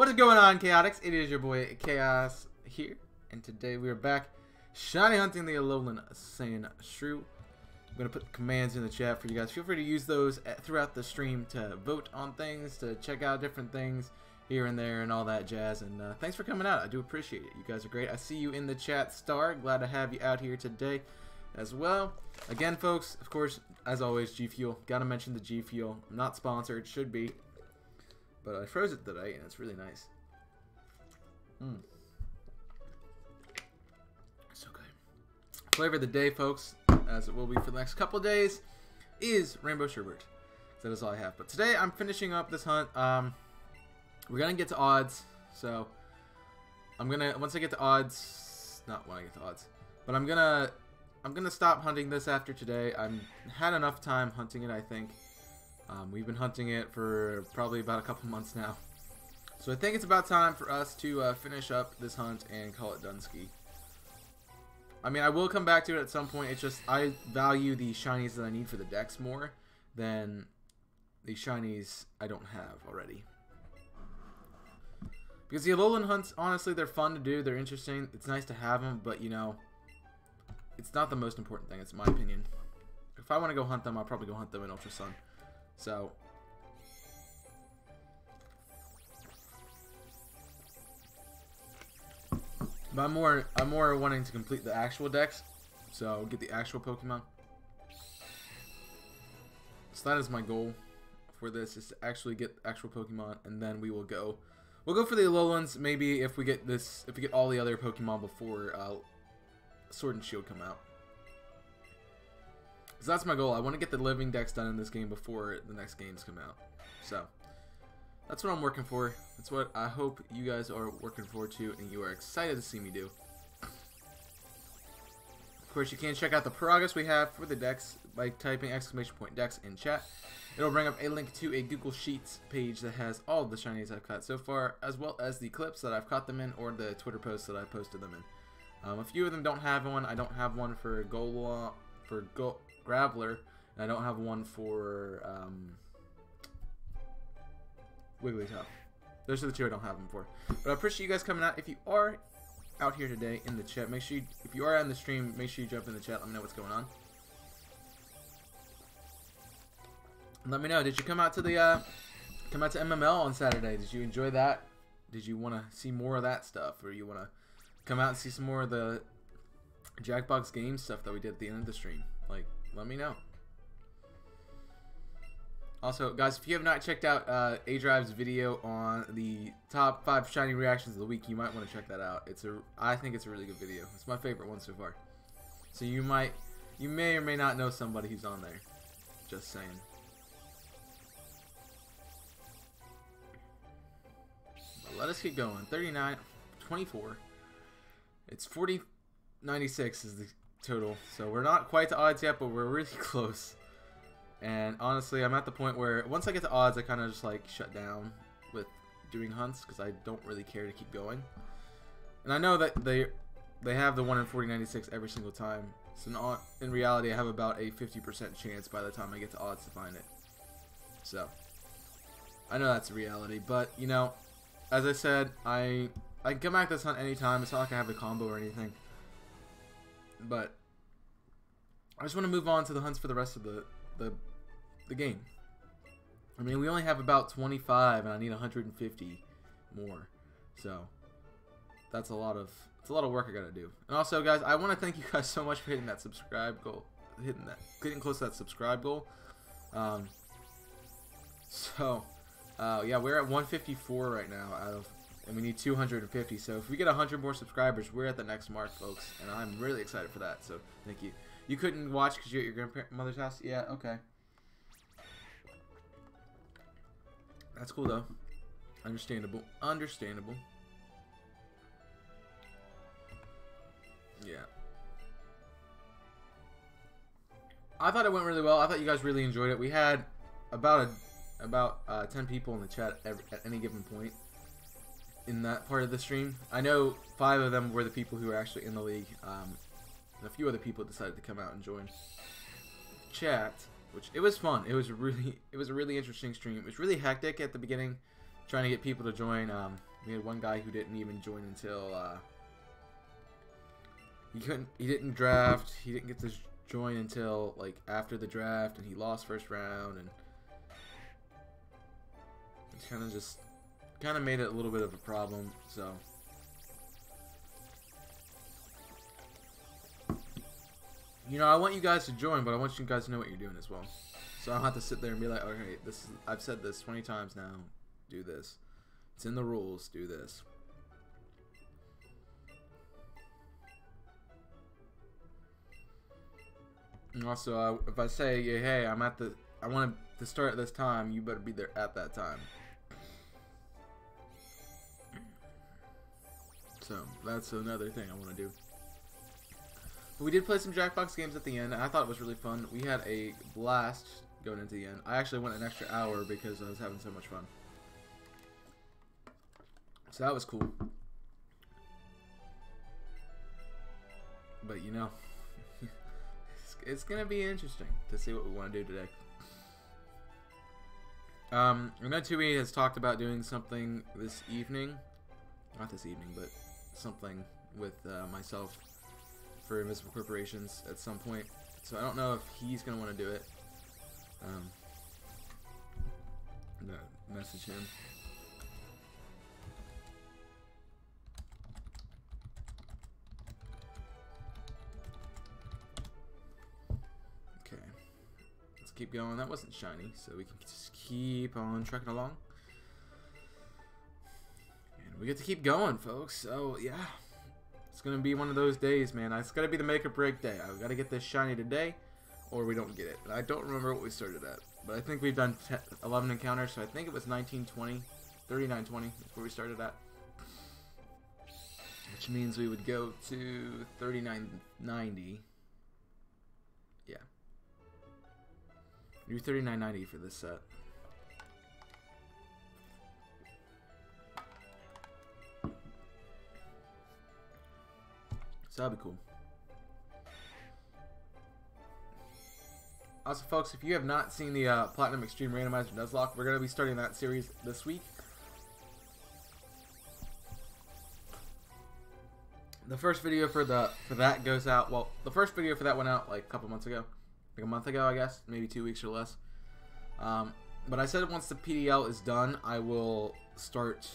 What is going on, Chaotix? It is your boy Chaos here, and today we are back shiny hunting the Alolan Sandshrew. I'm going to put the commands in the chat for you guys. Feel free to use those throughout the stream to vote on things, to check out different things here and there and all that jazz. And thanks for coming out. I do appreciate it. You guys are great. I see you in the chat, Star. Glad to have you out here today as well. Again, folks, of course, as always, G Fuel. Gotta mention the G Fuel. I'm not sponsored. Should be. But I froze it today, and it's really nice. So good. Flavor of the day, folks, as it will be for the next couple of days, is Rainbow Sherbet. That is all I have. But today, I'm finishing up this hunt. We're gonna get to odds. So I'm gonna once I get to odds, not when I get to odds, but I'm gonna stop hunting this after today. I've had enough time hunting it, I think. We've been hunting it for probably about a couple months now. So I think it's about time for us to finish up this hunt and call it Dunsky. I mean, I will come back to it at some point. It's just I value the shinies that I need for the decks more than the shinies I don't have already. Because the Alolan hunts, honestly, they're fun to do. They're interesting. It's nice to have them, but, you know, it's not the most important thing. It's my opinion. If I want to go hunt them, I'll probably go hunt them in Ultra Sun. So, but I'm more wanting to complete the actual decks, so get the actual Pokemon. So that is my goal for this, is to actually get actual Pokemon, and then we'll go for the Alolans. Maybe if we get all the other Pokemon before Sword and Shield come out. So that's my goal. I want to get the living decks done in this game before the next games come out. So that's what I'm working for. That's what I hope you guys are working forward to and you are excited to see me do. Of course, you can check out the progress we have for the decks by typing !decks in chat. It'll bring up a link to a Google Sheets page that has all of the shinies I've caught so far, as well as the clips that I've caught them in or the Twitter posts that I've posted them in. A few of them don't have one. I don't have one for Graveler, and I don't have one for Wigglytuff. Those are the two I don't have them for. But I appreciate you guys coming out. If you are out here today in the chat, make sure you, if you are on the stream, make sure you jump in the chat. Let me know what's going on. And let me know. Did you come out to the MML on Saturday? Did you enjoy that? Did you want to see more of that stuff, or you want to come out and see some more of the Jackbox game stuff that we did at the end of the stream? Like, let me know. Also, guys, if you have not checked out A-Drive's video on the top 5 shiny reactions of the week, you might want to check that out. I think it's a really good video. It's my favorite one so far. So you may or may not know somebody who's on there. Just saying. But let us keep going. 39, 24. It's 40, 96 is the total. So we're not quite to odds yet, but we're really close. And honestly, I'm at the point where once I get to odds, I kind of just like shut down with doing hunts because I don't really care to keep going. And I know that they have the 1 in 4096 every single time. So in reality, I have about a 50% chance by the time I get to odds to find it. So I know that's a reality, but you know, as I said, I can come back to this hunt anytime. It's not like I have a combo or anything. But I just want to move on to the hunts for the rest of the game. I mean, we only have about 25, and I need 150 more. So that's a lot of work I gotta do. And also, guys, I want to thank you guys so much for hitting that subscribe goal, getting close to that subscribe goal. Yeah, we're at 154 right now and we need 250. So if we get 100 more subscribers, we're at the next mark, folks. And I'm really excited for that. So thank you. You couldn't watch because you're at your grandmother's house? Yeah, okay. That's cool, though. Understandable. Understandable. Yeah. I thought it went really well. I thought you guys really enjoyed it. We had about 10 people in the chat at any given point in that part of the stream. I know 5 of them were the people who were actually in the league. And a few other people decided to come out and join chat. which it was fun. It was a really interesting stream. It was really hectic at the beginning, trying to get people to join. We had one guy who didn't even join until he didn't draft. He didn't get to join until like after the draft, and he lost first round, and it's kind of made it a little bit of a problem. So you know, I want you guys to join, but I want you guys to know what you're doing as well. So I don't have to sit there and be like, okay, I've said this 20 times now. Do this. It's in the rules. Do this. And also, if I say, yeah, hey, I want to start at this time, you better be there at that time. So that's another thing I want to do. But we did play some Jackbox games at the end, and I thought it was really fun. We had a blast going into the end. I actually went an extra hour because I was having so much fun. So that was cool. But you know, it's gonna be interesting to see what we want to do today. I know Tui has talked about doing something this evening. Not this evening, but something with myself for Invisible Corporations at some point. So I don't know if he's gonna want to do it. Message him. Okay, let's keep going. That wasn't shiny, so we can just keep on trucking along. And we get to keep going, folks. So yeah, it's gonna be one of those days, man. It's gotta be the make or break day. I've got to get this shiny today, or we don't get it. And I don't remember what we started at, but I think we've done 11 encounters, so I think it was 1920, 3920 is where we started at. Which means we would go to 3990. Yeah. Do 3990 for this set. So that'd be cool. Also, folks, if you have not seen the Platinum Extreme Randomizer Nuzlocke, we're going to be starting that series this week. The first video for that goes out. Well, the first video for that went out like a couple months ago, like a month ago, I guess, maybe 2 weeks or less. But I said once the PDL is done, I will start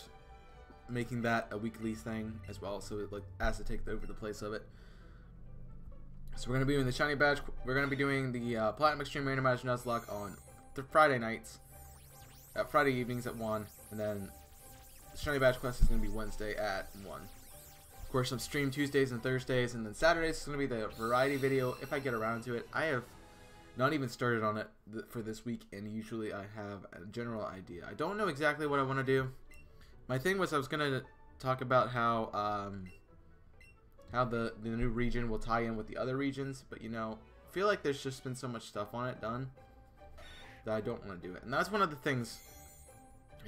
making that a weekly thing as well, so it like has to take over the place of it. So we're gonna be doing the shiny badge. We're gonna be doing the Platinum Extreme Randomizer Nuzlocke on Friday nights, Friday evenings at 1, and then the shiny badge quest is gonna be Wednesday at 1. Of course, some stream Tuesdays and Thursdays, and then Saturdays is going to be the variety video if I get around to it. I have not even started on it for this week, and usually I have a general idea. I don't know exactly what I want to do. My thing was I was going to talk about how the new region will tie in with the other regions, but you know, I feel like there's just been so much stuff on it done that I don't want to do it. And that's one of the things.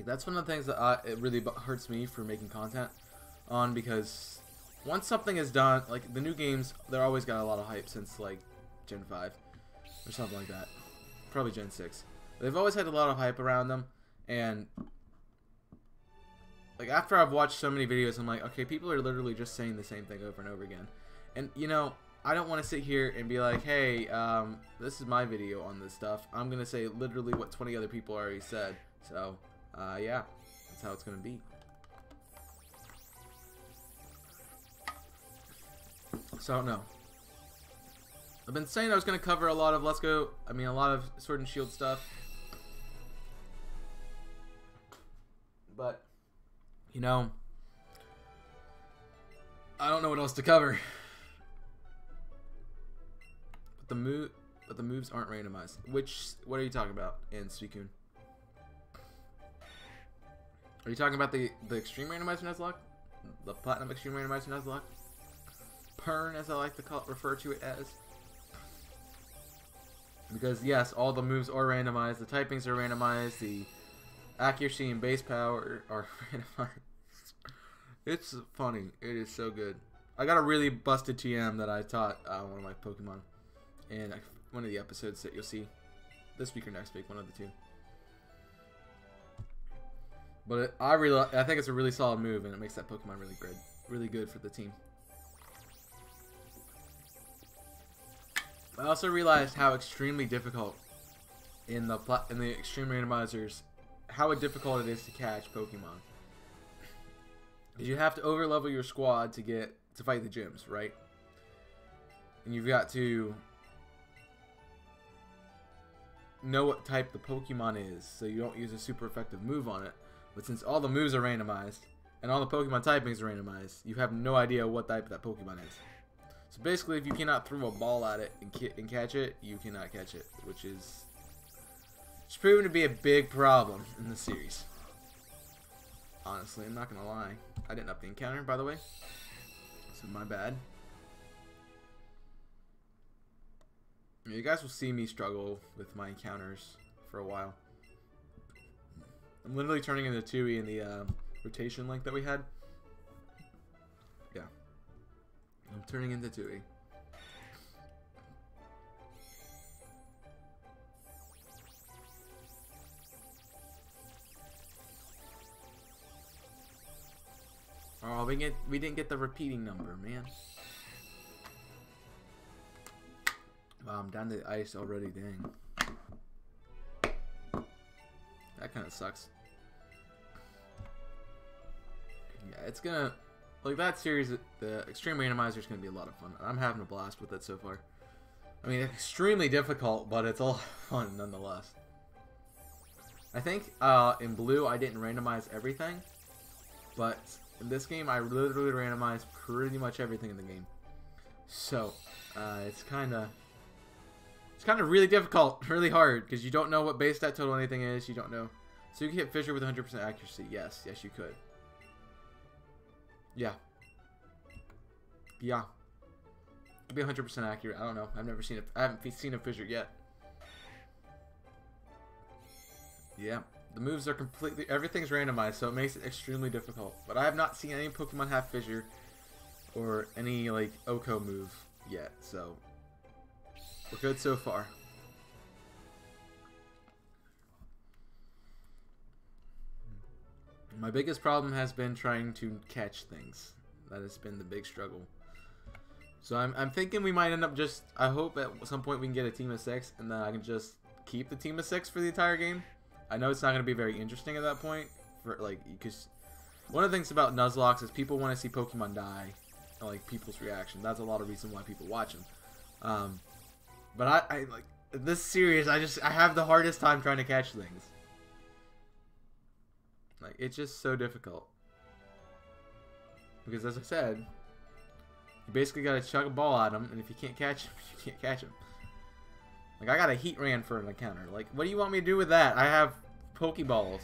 That's one of the things that it really hurts me for making content on, because once something is done, like the new games, they're always got a lot of hype since like Gen 5 or something like that. Probably Gen 6. They've always had a lot of hype around them, and like after I've watched so many videos, I'm like, okay, people are literally just saying the same thing over and over again. And you know, I don't want to sit here and be like, hey, this is my video on this stuff. I'm going to say literally what 20 other people already said. So, yeah, that's how it's going to be. So I don't know. I've been saying I was going to cover a lot of a lot of Sword and Shield stuff. But, you know, I don't know what else to cover. But the moves aren't randomized. What are you talking about in Suicune? Are you talking about the Extreme Randomizer Nuzlocke? The Platinum Extreme Randomizer Nuzlocke? Pern, as I like to refer to it as. Because yes, all the moves are randomized, the typings are randomized, the accuracy and base power are randomized. It's funny. It is so good. I got a really busted TM that I taught one of my Pokemon in one of the episodes that you'll see this week or next week, one of the two. But I think it's a really solid move, and it makes that Pokemon really good for the team. I also realized how extremely difficult in the extreme randomizers, how difficult it is to catch Pokemon. You have to overlevel your squad to fight the gyms, right? And you've got to know what type the Pokemon is, so you don't use a super effective move on it. But since all the moves are randomized and all the Pokemon typings are randomized, you have no idea what type that Pokemon is. So basically, if you cannot throw a ball at it and catch it, you cannot catch it, which is proven to be a big problem in the series. Honestly, I'm not gonna lie. I didn't up the encounter, by the way, so my bad. You guys will see me struggle with my encounters for a while. I'm literally turning into Tui in the rotation link that we had. Yeah. I'm turning into Tui. Oh, we didn't get the repeating number, man. Wow, I'm down to the ice already, dang. That kind of sucks. Yeah, it's gonna... Like, that series, the Extreme Randomizer is gonna be a lot of fun. I'm having a blast with it so far. I mean, it's extremely difficult, but it's all fun nonetheless. I think in Blue, I didn't randomize everything. But in this game, I literally randomized pretty much everything in the game. So, it's kind of really difficult, really hard, because you don't know what base stat total anything is. You don't know. So you can hit Fissure with 100% accuracy. Yes, you could. Yeah. Yeah. It'd be 100% accurate. I don't know. I've never seen it. I haven't seen a Fissure yet. Yeah. The moves are completely... Everything's randomized, so it makes it extremely difficult. But I have not seen any Pokemon have Fissure or any, like, Oko move yet, so... We're good so far. My biggest problem has been trying to catch things. That has been the big struggle. So I'm thinking we might end up just... I hope at some point we can get a team of 6, and then I can just keep the team of 6 for the entire game. I know it's not going to be very interesting at that point. Because one of the things about Nuzlocke is people want to see Pokemon die. And, like, people's reaction. That's a lot of reason why people watch them. But I like this series. I have the hardest time trying to catch things. Like, it's just so difficult. Because as I said, you basically gotta chuck a ball at him, and if you can't catch him, you can't catch him. Like, I got a Heat Ran for an encounter. Like, what do you want me to do with that? I have Pokeballs.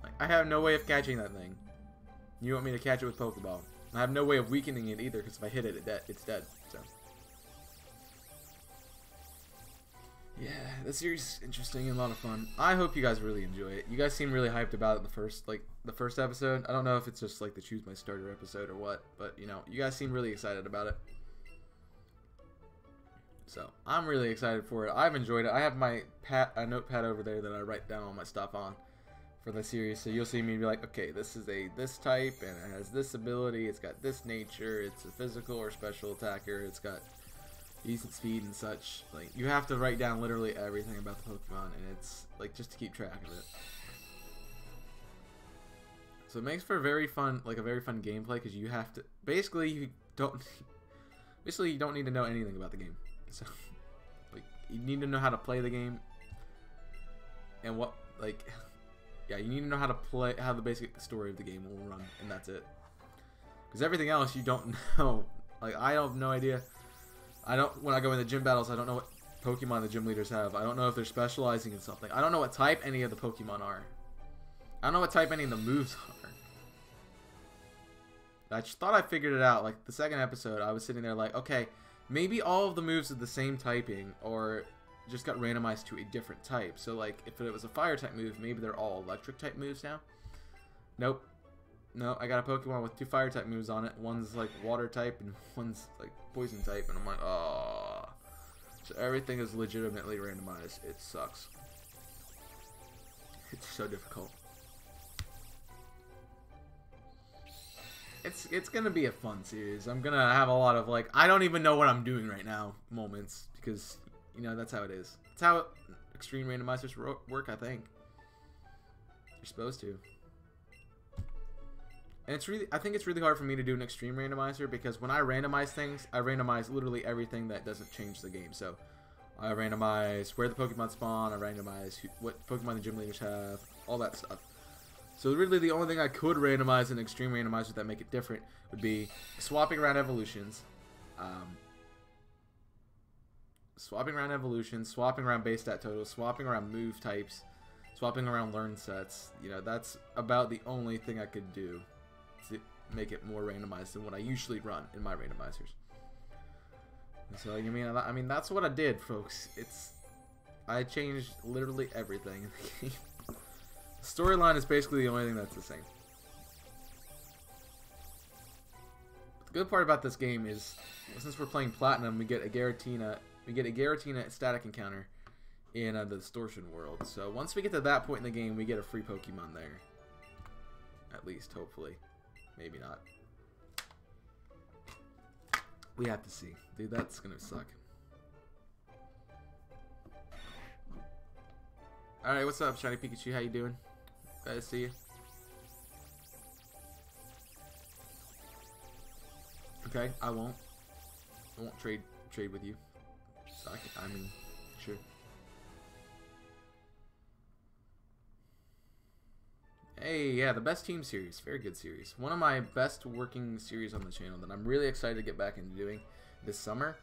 Like, I have no way of catching that thing. You want me to catch it with Pokeball? I have no way of weakening it either, because if I hit it, it's dead. So. Yeah, this series is interesting and a lot of fun. I hope you guys really enjoy it. You guys seem really hyped about it the first episode. I don't know if it's just like the choose my starter episode or what, but you know, you guys seem really excited about it. So, I'm really excited for it. I've enjoyed it. I have my notepad over there that I write down all my stuff on for the series. So you'll see me be like, okay, this is this type and it has this ability, it's got this nature, it's a physical or special attacker, it's got decent speed and such. Like, you have to write down literally everything about the Pokemon, and it's like just to keep track of it. So it makes for a very fun gameplay, because you have to you don't need to know anything about the game. So like, you need to know how to play the game, and you need to know how the basic story of the game will run, and that's it. Because everything else you don't know. Like, I have no idea. When I go into gym battles, I don't know what Pokemon the gym leaders have. I don't know if they're specializing in something. I don't know what type any of the Pokemon are. I don't know what type any of the moves are. I just thought I figured it out. Like, the second episode, I was sitting there like, okay, maybe all of the moves are the same typing, or just got randomized to a different type. So, like, if it was a fire type move, maybe they're all electric type moves now. Nope. No, I got a Pokemon with 2 fire type moves on it. One's like water type and one's like poison type, and I'm like, oh. So everything is legitimately randomized. It sucks. It's so difficult. it's gonna be a fun series. I'm gonna have a lot of like I don't even know what I'm doing right now moments because you know that's how it is. It's how extreme randomizers work. I think you're supposed to. And I think it's really hard for me to do an extreme randomizer because when I randomize things, I randomize literally everything that doesn't change the game. So I randomize where the Pokemon spawn, I randomize what Pokemon the gym leaders have, all that stuff. So really the only thing I could randomize in extreme randomizers that make it different would be swapping around evolutions, swapping around base stat totals, swapping around move types, swapping around learn sets. You know, that's about the only thing I could do to make it more randomized than what I usually run in my randomizers. So I mean that's what I did, folks. I changed literally everything in the game. The storyline is basically the only thing that's the same. The good part about this game is, since we're playing Platinum, we get a Giratina static encounter in the Distortion world. So once we get to that point in the game, we get a free Pokemon there. At least, hopefully. Maybe not. We have to see. Dude, that's gonna suck. Alright, what's up, Shiny Pikachu? How you doing? Glad to see you. Okay, I won't trade with you. So I mean, sure. Hey, yeah, the best team series. Very good series. One of my best working series on the channel that I'm really excited to get back into doing this summer.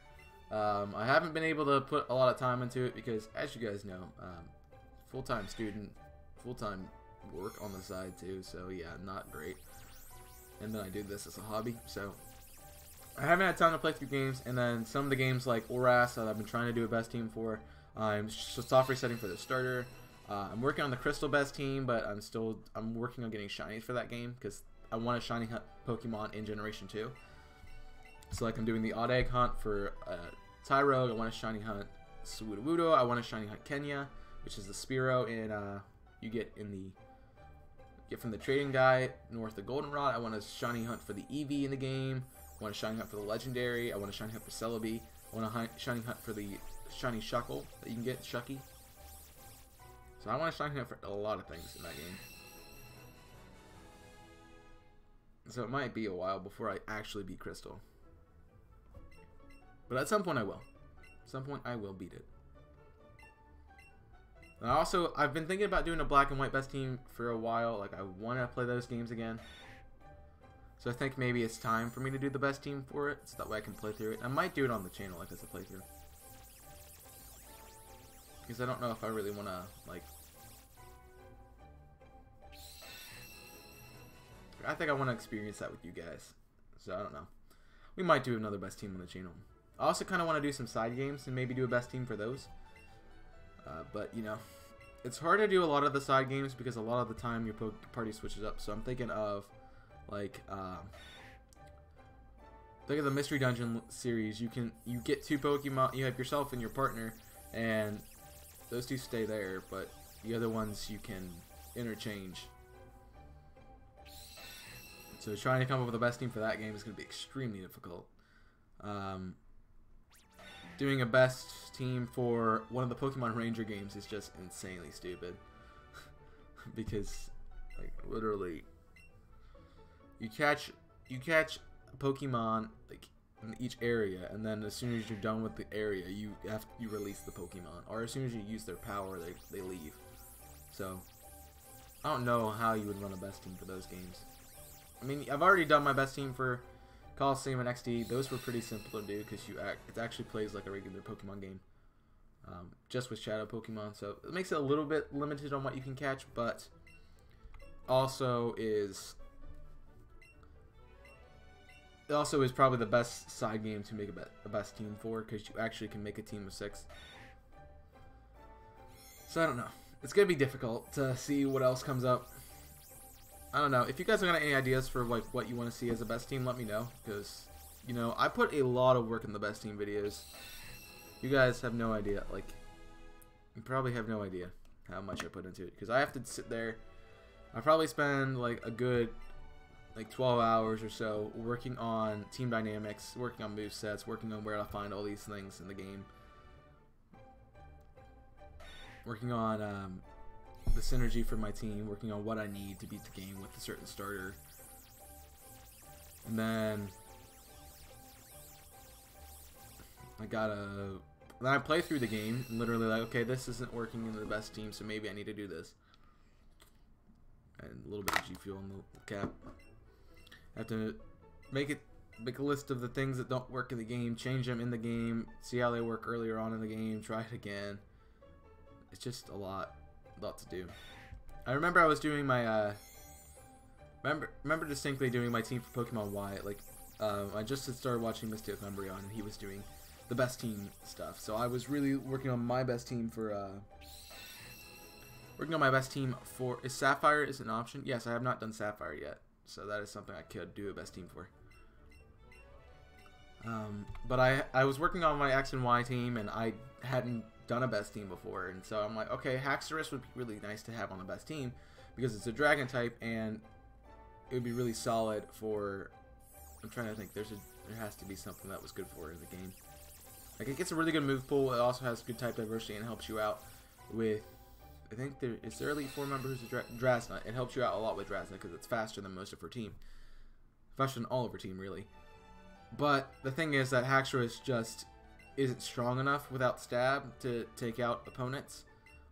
I haven't been able to put a lot of time into it because, as you guys know, full-time student, full-time work on the side too, so yeah, not great. And then I do this as a hobby, so I haven't had time to play through games. And then some of the games like Oras that I've been trying to do a best team for, I'm soft resetting for the starter. I'm working on the Crystal best team, but I'm working on getting shinies for that game because I want a shiny hunt Pokemon in Generation 2. So like I'm doing the Odd Egg hunt for Tyrogue. I want a shiny hunt Sudowoodo. I want a shiny hunt Kenya, which is the Spearow you get from the trading guy north of Goldenrod. I want a shiny hunt for the Eevee in the game. I want a shiny hunt for the legendary. I want a shiny hunt for Celebi. I want a shiny hunt for the shiny Shuckle that you can get, Shucky. So I want to shiny hunt for a lot of things in that game. So it might be a while before I actually beat Crystal. But at some point I will. At some point I will beat it. And I've been thinking about doing a black and white best team for a while. Like, I want to play those games again. So I think maybe it's time for me to do the best team for it, so that way I can play through it. I might do it on the channel, like, as a playthrough. Because I don't know if I really want to, like... I think I want to experience that with you guys. So, I don't know. We might do another best team on the channel. I also kind of want to do some side games and maybe do a best team for those. But, you know, it's hard to do a lot of the side games because a lot of the time your party switches up. So I'm thinking of, like, think of the Mystery Dungeon series. You get two Pokemon, you have yourself and your partner, and those two stay there, but the other ones you can interchange. So trying to come up with the best team for that game is going to be extremely difficult. Doing a best team for one of the Pokemon Ranger games is just insanely stupid. Because, like, literally, you catch a Pokemon, like, in each area, and then as soon as you're done with the area, you release the Pokemon, or as soon as you use their power, they leave. So I don't know how you would run a best team for those games. I mean, I've already done my best team for Coliseum and XD. Those were pretty simple to do because it actually plays like a regular Pokemon game, just with Shadow Pokemon. So it makes it a little bit limited on what you can catch, but also is probably the best side game to make a best team for, because you actually can make a team of 6. So I don't know. It's gonna be difficult to see what else comes up. I don't know. If you guys have got any ideas for like what you want to see as a best team, let me know, because you know I put a lot of work in the best team videos. You guys have no idea. Like, you probably have no idea how much I put into it, because I have to sit there. I probably spend like a good like 12 hours or so working on team dynamics, working on movesets, working on where to find all these things in the game, working on the synergy for my team, working on what I need to beat the game with a certain starter. And then then I play through the game and literally like, okay, this isn't working in the best team, so maybe I need to do this. And a little bit of G Fuel on the cap. I have to make a list of the things that don't work in the game, change them in the game, see how they work earlier on in the game, try it again. It's just a lot to do. I remember I was doing my remember distinctly doing my team for Pokemon Y. Like I just had started watching Mr. Umbreon and he was doing the best team stuff. So I was really working on my best team for is Sapphire is an option? Yes, I have not done Sapphire yet. So that is something I could do a best team for. But I was working on my X and Y team and I hadn't done a best team before, and so I'm like, okay, Haxorus would be really nice to have on the best team because it's a dragon type and it would be really solid for, I'm trying to think, there has to be something that was good for it in the game. Like, it gets a really good move pool, it also has good type diversity and helps you out with, I think it's their Elite Four member who's a Drasnut. It helps you out a lot with Drasnut because it's faster than most of her team. Faster than all of her team, really. But the thing is that Haxorus just isn't strong enough without stab to take out opponents.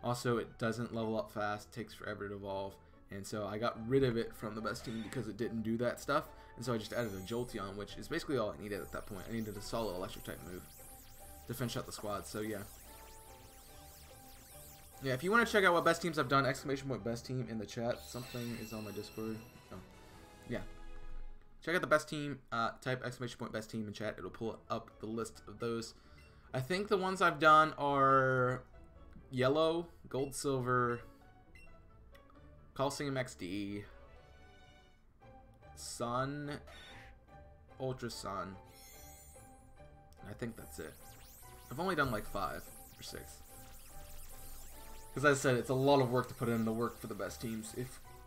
Also, it doesn't level up fast, takes forever to evolve, and so I got rid of it from the best team because it didn't do that stuff, and so I just added a Jolteon, which is basically all I needed at that point. I needed a solid electric type move to finish out the squad, so yeah. Yeah, if you want to check out what best teams I've done, ! best team in the chat. Something is on my Discord. Oh, yeah. Check out the best team, type ! best team in chat. It'll pull up the list of those. I think the ones I've done are Yellow, Gold, Silver, Coliseum XD, Sun, Ultra Sun. I think that's it. I've only done like 5 or 6. Because as I said, it's a lot of work to put in the work for the best teams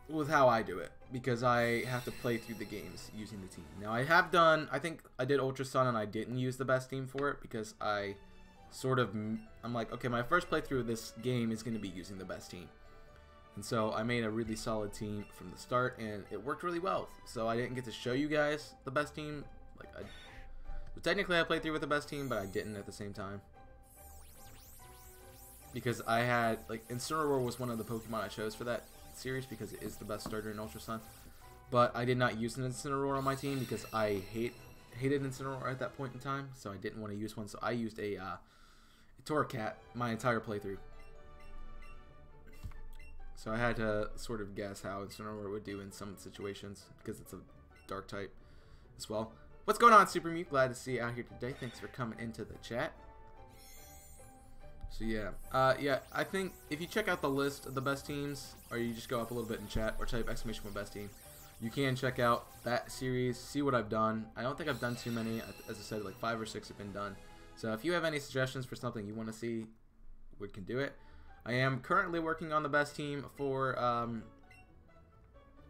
with how I do it. Because I have to play through the games using the team. Now I have done, I think I did Ultra Sun and I didn't use the best team for it. Because I'm like, okay, my first playthrough of this game is going to be using the best team. And so I made a really solid team from the start and it worked really well. So I didn't get to show you guys the best team. So technically I played through with the best team, but I didn't at the same time. Because I had, like, Incineroar was one of the Pokemon I chose for that series because it is the best starter in Ultra Sun. But I did not use an Incineroar on my team because I hated Incineroar at that point in time. So I didn't want to use one. So I used a Torracat my entire playthrough. So I had to sort of guess how Incineroar would do in some situations because it's a dark type as well. What's going on, Super Mute? Glad to see you out here today. Thanks for coming into the chat. So yeah, yeah, I think if you check out the list of the best teams, or you just go up a little bit in chat, or type !best team, you can check out that series, see what I've done. I don't think I've done too many, as I said, like 5 or 6 have been done. So if you have any suggestions for something you want to see, we can do it. I am currently working on the best team for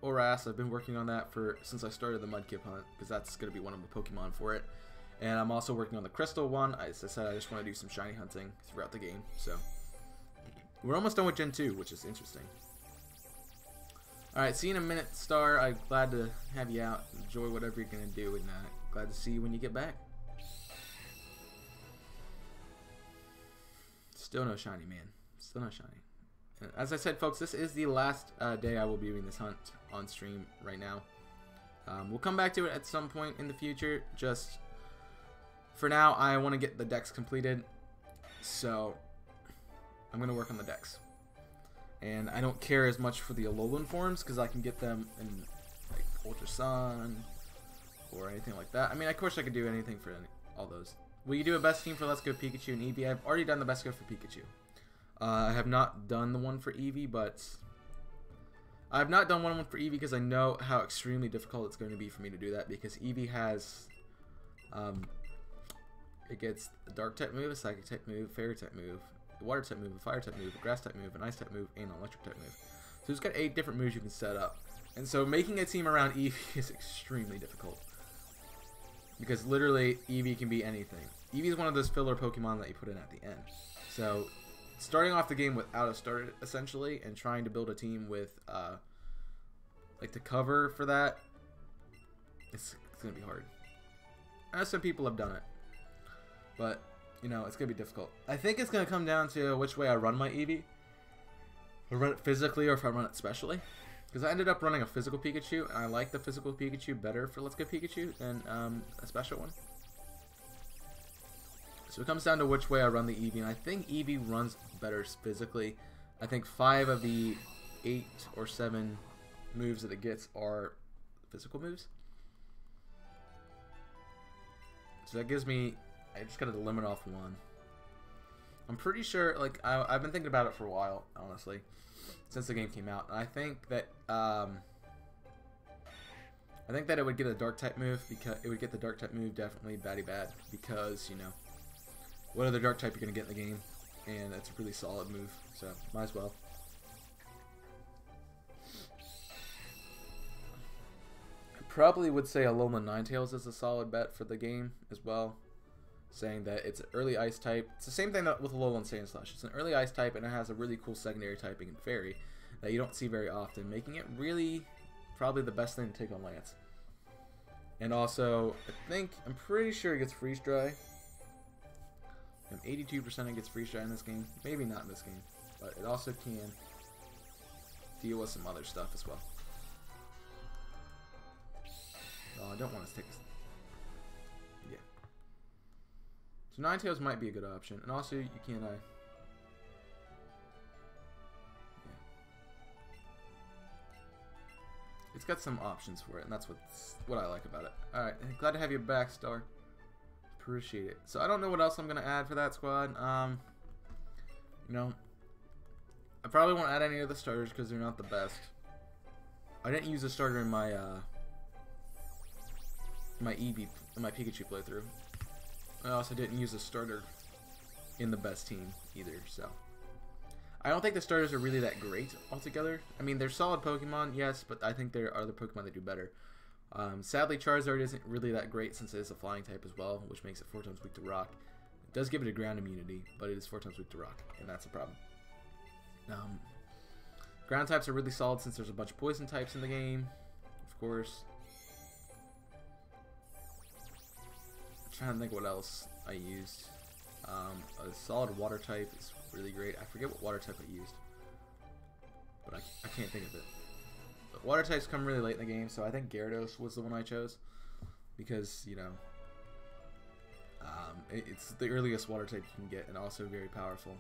Oras. I've been working on that since I started the Mudkip hunt, because that's going to be one of the Pokemon for it. And I'm also working on the Crystal one. As I said, I just want to do some shiny hunting throughout the game. So we're almost done with Gen 2, which is interesting. Alright, see you in a minute, Star. I'm glad to have you out. Enjoy whatever you're going to do, and glad to see you when you get back. Still no shiny, man. Still no shiny. And as I said, folks, this is the last day I will be doing this hunt on stream right now. We'll come back to it at some point in the future. Just for now, I want to get the decks completed, so I'm going to work on the decks. And I don't care as much for the Alolan forms, because I can get them in like Ultra Sun or anything like that. I mean, of course I could do anything for all those. Will you do a best team for Let's Go Pikachu and Eevee? I've already done the best go for Pikachu. I have not done the one for Eevee, but I've not done one for Eevee because I know how extremely difficult it's going to be for me to do that, because Eevee has it gets a dark type move, a psychic type move, fairy type move, a water type move, a fire type move, a grass type move, an ice type move, and an electric type move. So it's got 8 different moves you can set up. And so making a team around Eevee is extremely difficult. Because literally, Eevee can be anything. Eevee is one of those filler Pokemon that you put in at the end. So, starting off the game without a starter, essentially, and trying to build a team with, like, to cover for that, it's going to be hard. I know some people have done it. But, you know, it's going to be difficult. I think it's going to come down to which way I run my Eevee. If I run it physically or if I run it specially. Because I ended up running a physical Pikachu, and I like the physical Pikachu better for Let's Go Pikachu than a special one. So it comes down to which way I run the Eevee, and I think Eevee runs better physically. I think 5 of the 8 or 7 moves that it gets are physical moves. So that gives me, I just got to limit off 1. I'm pretty sure, like, I've been thinking about it for a while, honestly, since the game came out. And I think that it would get a dark type move, because it would get the dark type move definitely bad, because, you know, what other dark type you're gonna get in the game, and that's a really solid move, so might as well. I probably would say Alolan Ninetales is a solid bet for the game as well, saying that it's an early ice type. It's the same thing with Alolan Sandslash. It's an early ice type, and it has a really cool secondary typing in Fairy that you don't see very often, making it really probably the best thing to take on Lance. And also, I'm pretty sure it gets Freeze Dry. I'm 82% it gets Freeze Dry in this game. Maybe not in this game, but it also can deal with some other stuff as well. Oh, I don't want to take. Yeah. So Ninetales might be a good option, and also you can. Yeah. It's got some options for it, and that's what I like about it. All right, glad to have you back, Star. Appreciate it. So I don't know what else I'm gonna add for that squad. You know, I probably won't add any of the starters because they're not the best. I didn't use a starter in my my Pikachu playthrough. I also didn't use a starter in the best team either. So I don't think the starters are really that great altogether. I mean, they're solid Pokemon, yes, but I think there are other Pokemon that do better. Sadly, Charizard isn't really that great since it is a flying type as well, which makes it 4 times weak to rock. It does give it a ground immunity, but it is 4 times weak to rock, and that's a problem. Ground types are really solid since there's a bunch of poison types in the game, of course. I'm trying to think what else I used. A solid water type is really great. I forget what water type I used, but I can't think of it. Water types come really late in the game, so I think Gyarados was the one I chose because, you know, it's the earliest water type you can get and also very powerful.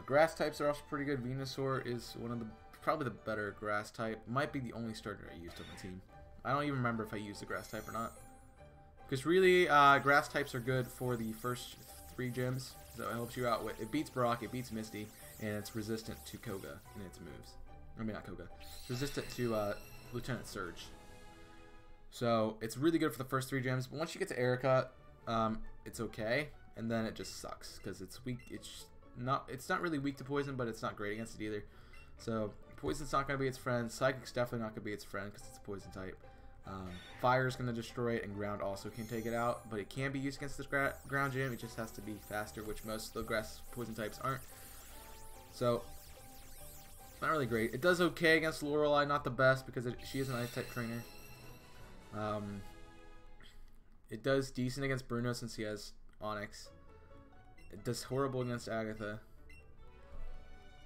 Grass types are also pretty good. Venusaur is one of probably the better grass type. Might be the only starter I used on the team. I don't even remember if I used the grass type or not. Because really, grass types are good for the first 3 gyms, so it helps you out with. It beats Brock, it beats Misty, and it's resistant to Koga in its moves. I mean, not Koga. It's resistant to Lieutenant Surge. So it's really good for the first 3 gyms. But once you get to Erika, it's okay, and then it just sucks because it's weak. It's not really weak to poison, but it's not great against it either. So poison's not going to be its friend. Psychic's definitely not going to be its friend because it's a poison type. Fire is going to destroy it, and ground also can take it out. But it can be used against this ground gym. It just has to be faster, which most of the grass poison types aren't. So not really great. It does okay against Lorelei, not the best because she is an ice type trainer. It does decent against Bruno since he has Onyx. It does horrible against Agatha.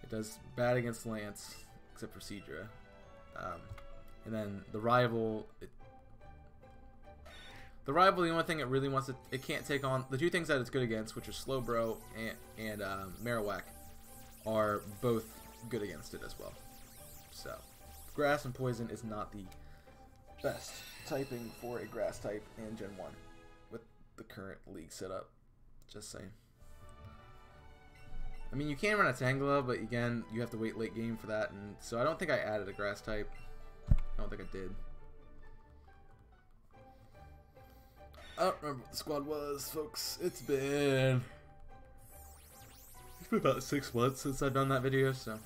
It does bad against Lance, except for Seadra. And then the rival, the only thing it really wants to, it can't take on, the 2 things that it's good against, which are Slowbro and Marowak, are both good against it as well. So grass and poison is not the best typing for a grass type in Gen 1 with the current league setup. Just saying. I mean, you can run a Tangela, but again, you have to wait late game for that, and so I don't think I added a grass type. I don't think I did. I don't remember what the squad was, folks. It's been about 6 months since I've done that video, so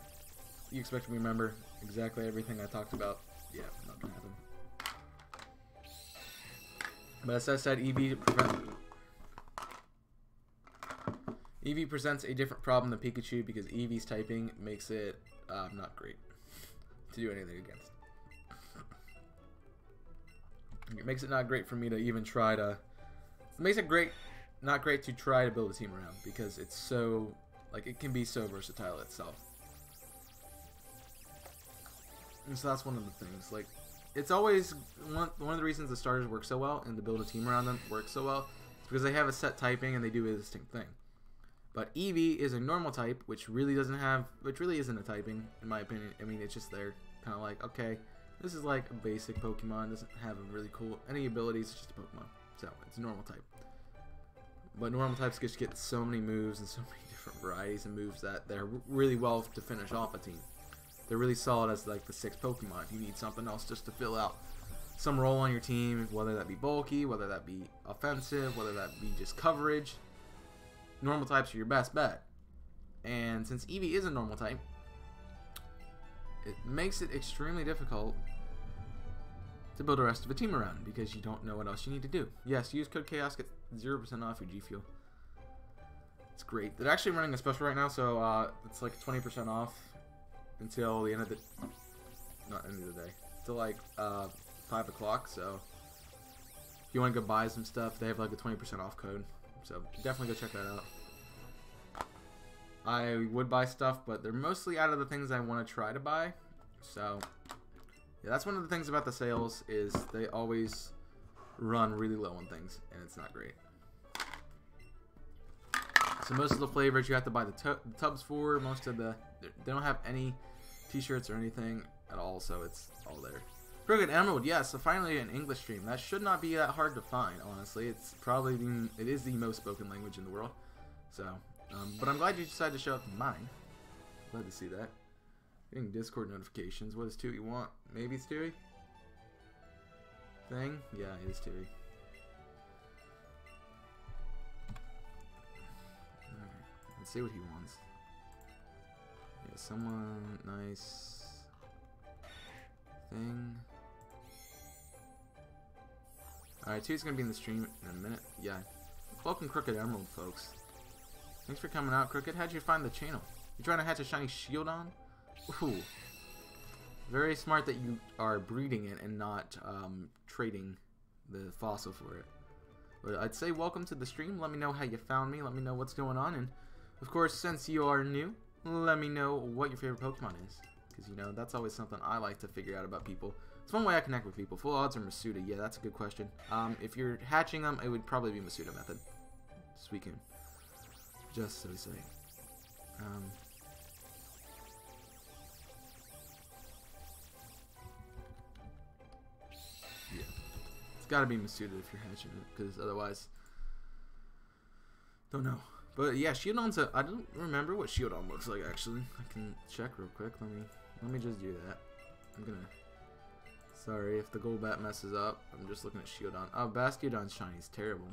you expect me to remember. exactly everything I talked about. Yeah, not gonna happen. But as I said, Eevee presents a different problem than Pikachu because Eevee's typing makes it not great to do anything against. It makes it not great for me to even try to... It makes it not great to try to build a team around because it's so... Like, it can be so versatile itself. And so that's one of the things. Like, it's always... One of the reasons the starters work so well and to build a team around them works so well is because they have a set typing and they do a distinct thing. But Eevee is a normal type, which really isn't a typing, in my opinion. I mean, it's just there, kind of like, okay, this is like a basic Pokemon, doesn't have a really cool, any abilities, it's just a Pokemon. So, it's a normal type. But normal types just get so many moves and so many different varieties of moves that they're really well to finish off a team. They're really solid as like the 6th Pokemon. If you need something else just to fill out some role on your team, whether that be bulky, whether that be offensive, whether that be just coverage, normal types are your best bet. And since Eevee is a normal type, it makes it extremely difficult to build the rest of a team around because you don't know what else you need to do. Yes, use code Chaos, get 0% off your G Fuel. It's great. They're actually running a special right now, so it's like 20% off until the end of the... Not end of the day. Till like 5 o'clock, so if you want to go buy some stuff, they have like a 20% off code. So definitely go check that out. I would buy stuff, but they're mostly out of the things I want to try to buy. So yeah, that's one of the things about the sales is they always run really low on things, and it's not great. So most of the flavors you have to buy the tubs for. Most of the they don't have any t-shirts or anything at all, so it's all there. Crooked Emerald, yes, so finally an English stream. That should not be that hard to find, honestly. It's probably it is the most spoken language in the world. So, but I'm glad you decided to show up in mine. Glad to see that. Getting Discord notifications. What does Tui want? Maybe it's Tui? Thing? Yeah, it is Tui. Alright, let's see what he wants. Yeah, someone nice thing. Alright, Tui's gonna be in the stream in a minute. Yeah. Welcome, Crooked Emerald, folks. Thanks for coming out, Crooked. How'd you find the channel? You trying to hatch a shiny Shieldon? Ooh. Very smart that you are breeding it and not trading the fossil for it. But I'd say welcome to the stream. Let me know how you found me. Let me know what's going on. And, of course, since you are new, let me know what your favorite Pokemon is. Because, you know, that's always something I like to figure out about people. It's one way I connect with people. Full odds or Masuda? Yeah, that's a good question. If you're hatching them, it would probably be Masuda method. Suicune. Just so we say. Yeah. It's gotta be Masuda if you're hatching it, because otherwise... Don't know. But yeah, Shieldon's I don't remember what Shieldon looks like, actually. I can check real quick. Let me just do that. I'm gonna... Sorry if the Golbat messes up. I'm just looking at Shieldon. Oh, Bastiodon's shiny is terrible.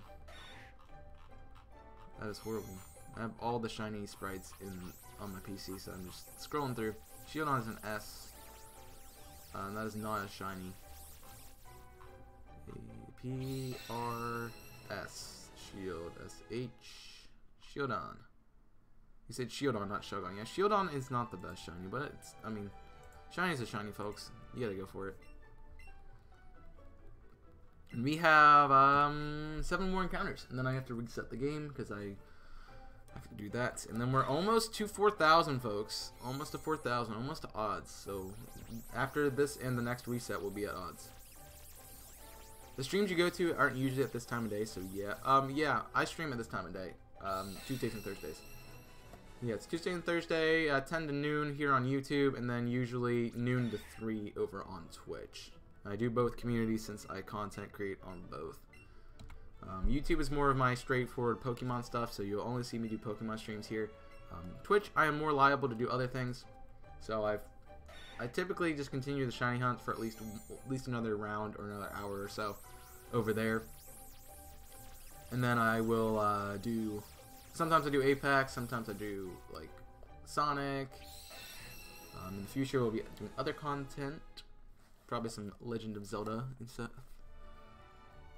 That is horrible. I have all the shiny sprites on my PC, so I'm just scrolling through. Shieldon is an S. That is not a shiny. P-R-S. Shield. S-H. Shieldon. You said Shieldon, not Shogun. Yeah, Shieldon is not the best shiny, but it's, I mean, shiny is a shiny, folks. You gotta go for it. And we have 7 more encounters, and then I have to reset the game because I have to do that. And then we're almost to 4,000, folks. Almost to 4,000, almost to odds. So after this and the next reset, we'll be at odds. The streams you go to aren't usually at this time of day, so yeah. Yeah, I stream at this time of day. Tuesdays and Thursdays. Yeah, it's Tuesday and Thursday, 10 to noon here on YouTube, and then usually noon to 3 over on Twitch. I do both communities since I content create on both. YouTube is more of my straightforward Pokemon stuff, so you'll only see me do Pokemon streams here. Twitch, I am more liable to do other things, so I typically just continue the shiny hunt for at least another round or another hour or so over there. And then I will sometimes I do Apex, sometimes I do like Sonic, In the future, we'll be doing other content, probably some Legend of Zelda and stuff.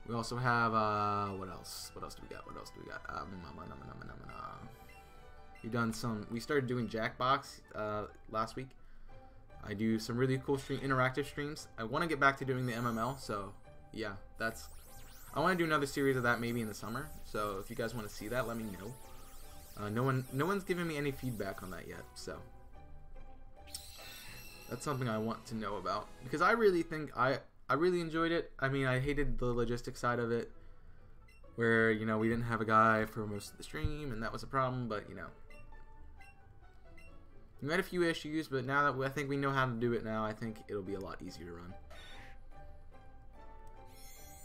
We also have what else? What else do we got? What else do we got? We started doing Jackbox last week. I do some really cool interactive streams. I want to get back to doing the MML, so yeah, I want to do another series of that maybe in the summer. So if you guys want to see that, let me know. No one's given me any feedback on that yet, so that's something I want to know about, because I really think I really enjoyed it. I mean, I hated the logistic side of it, where, you know, we didn't have a guy for most of the stream, and that was a problem, but, you know. We had a few issues, but now that I think we know how to do it now, I think it'll be a lot easier to run.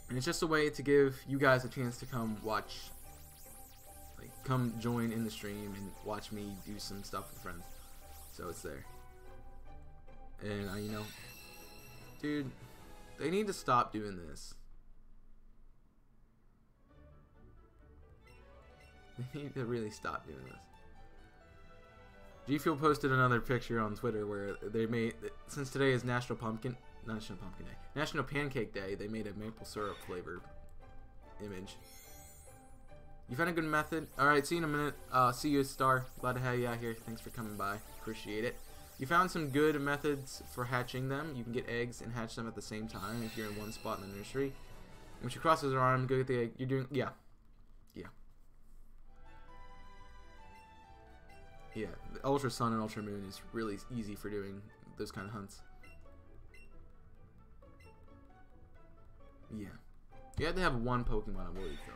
And it's just a way to give you guys a chance to come watch, like, come join in the stream and watch me do some stuff with friends. So it's there. And, you know, dude, they need to stop doing this. They need to really stop doing this. G Fuel posted another picture on Twitter where they made, since today is National Pancake Day, they made a maple syrup flavor image. You found a good method? Alright, see you in a minute. See you, Star. Glad to have you out here. Thanks for coming by. Appreciate it. You found some good methods for hatching them. You can get eggs and hatch them at the same time if you're in one spot in the nursery. When she crosses her arm, go get the egg. You're doing, yeah. Yeah, the Ultra Sun and Ultra Moon is really easy for doing those kind of hunts. Yeah. You have to have one Pokemon, I believe, though.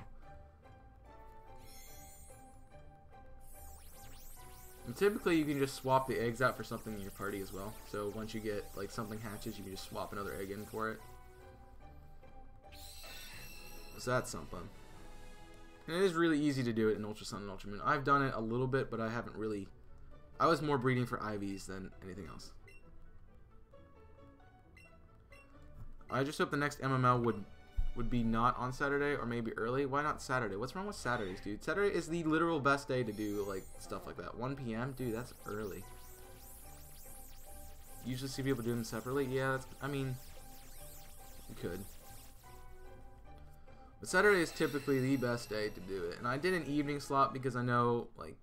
And typically, you can just swap the eggs out for something in your party as well. So once you get, like, something hatches, you can just swap another egg in for it. So that's something. And it is really easy to do it in Ultra Sun and Ultra Moon. I've done it a little bit, but I haven't really... I was more breeding for IVs than anything else. I just hope the next MML would be not on Saturday or maybe early. Why not Saturday? What's wrong with Saturdays, dude? Saturday is the literal best day to do, like, stuff like that. 1 p.m.? Dude, that's early. Usually see people do them separately. Yeah, that's, I mean, you could. But Saturday is typically the best day to do it. And I did an evening slot because I know, like,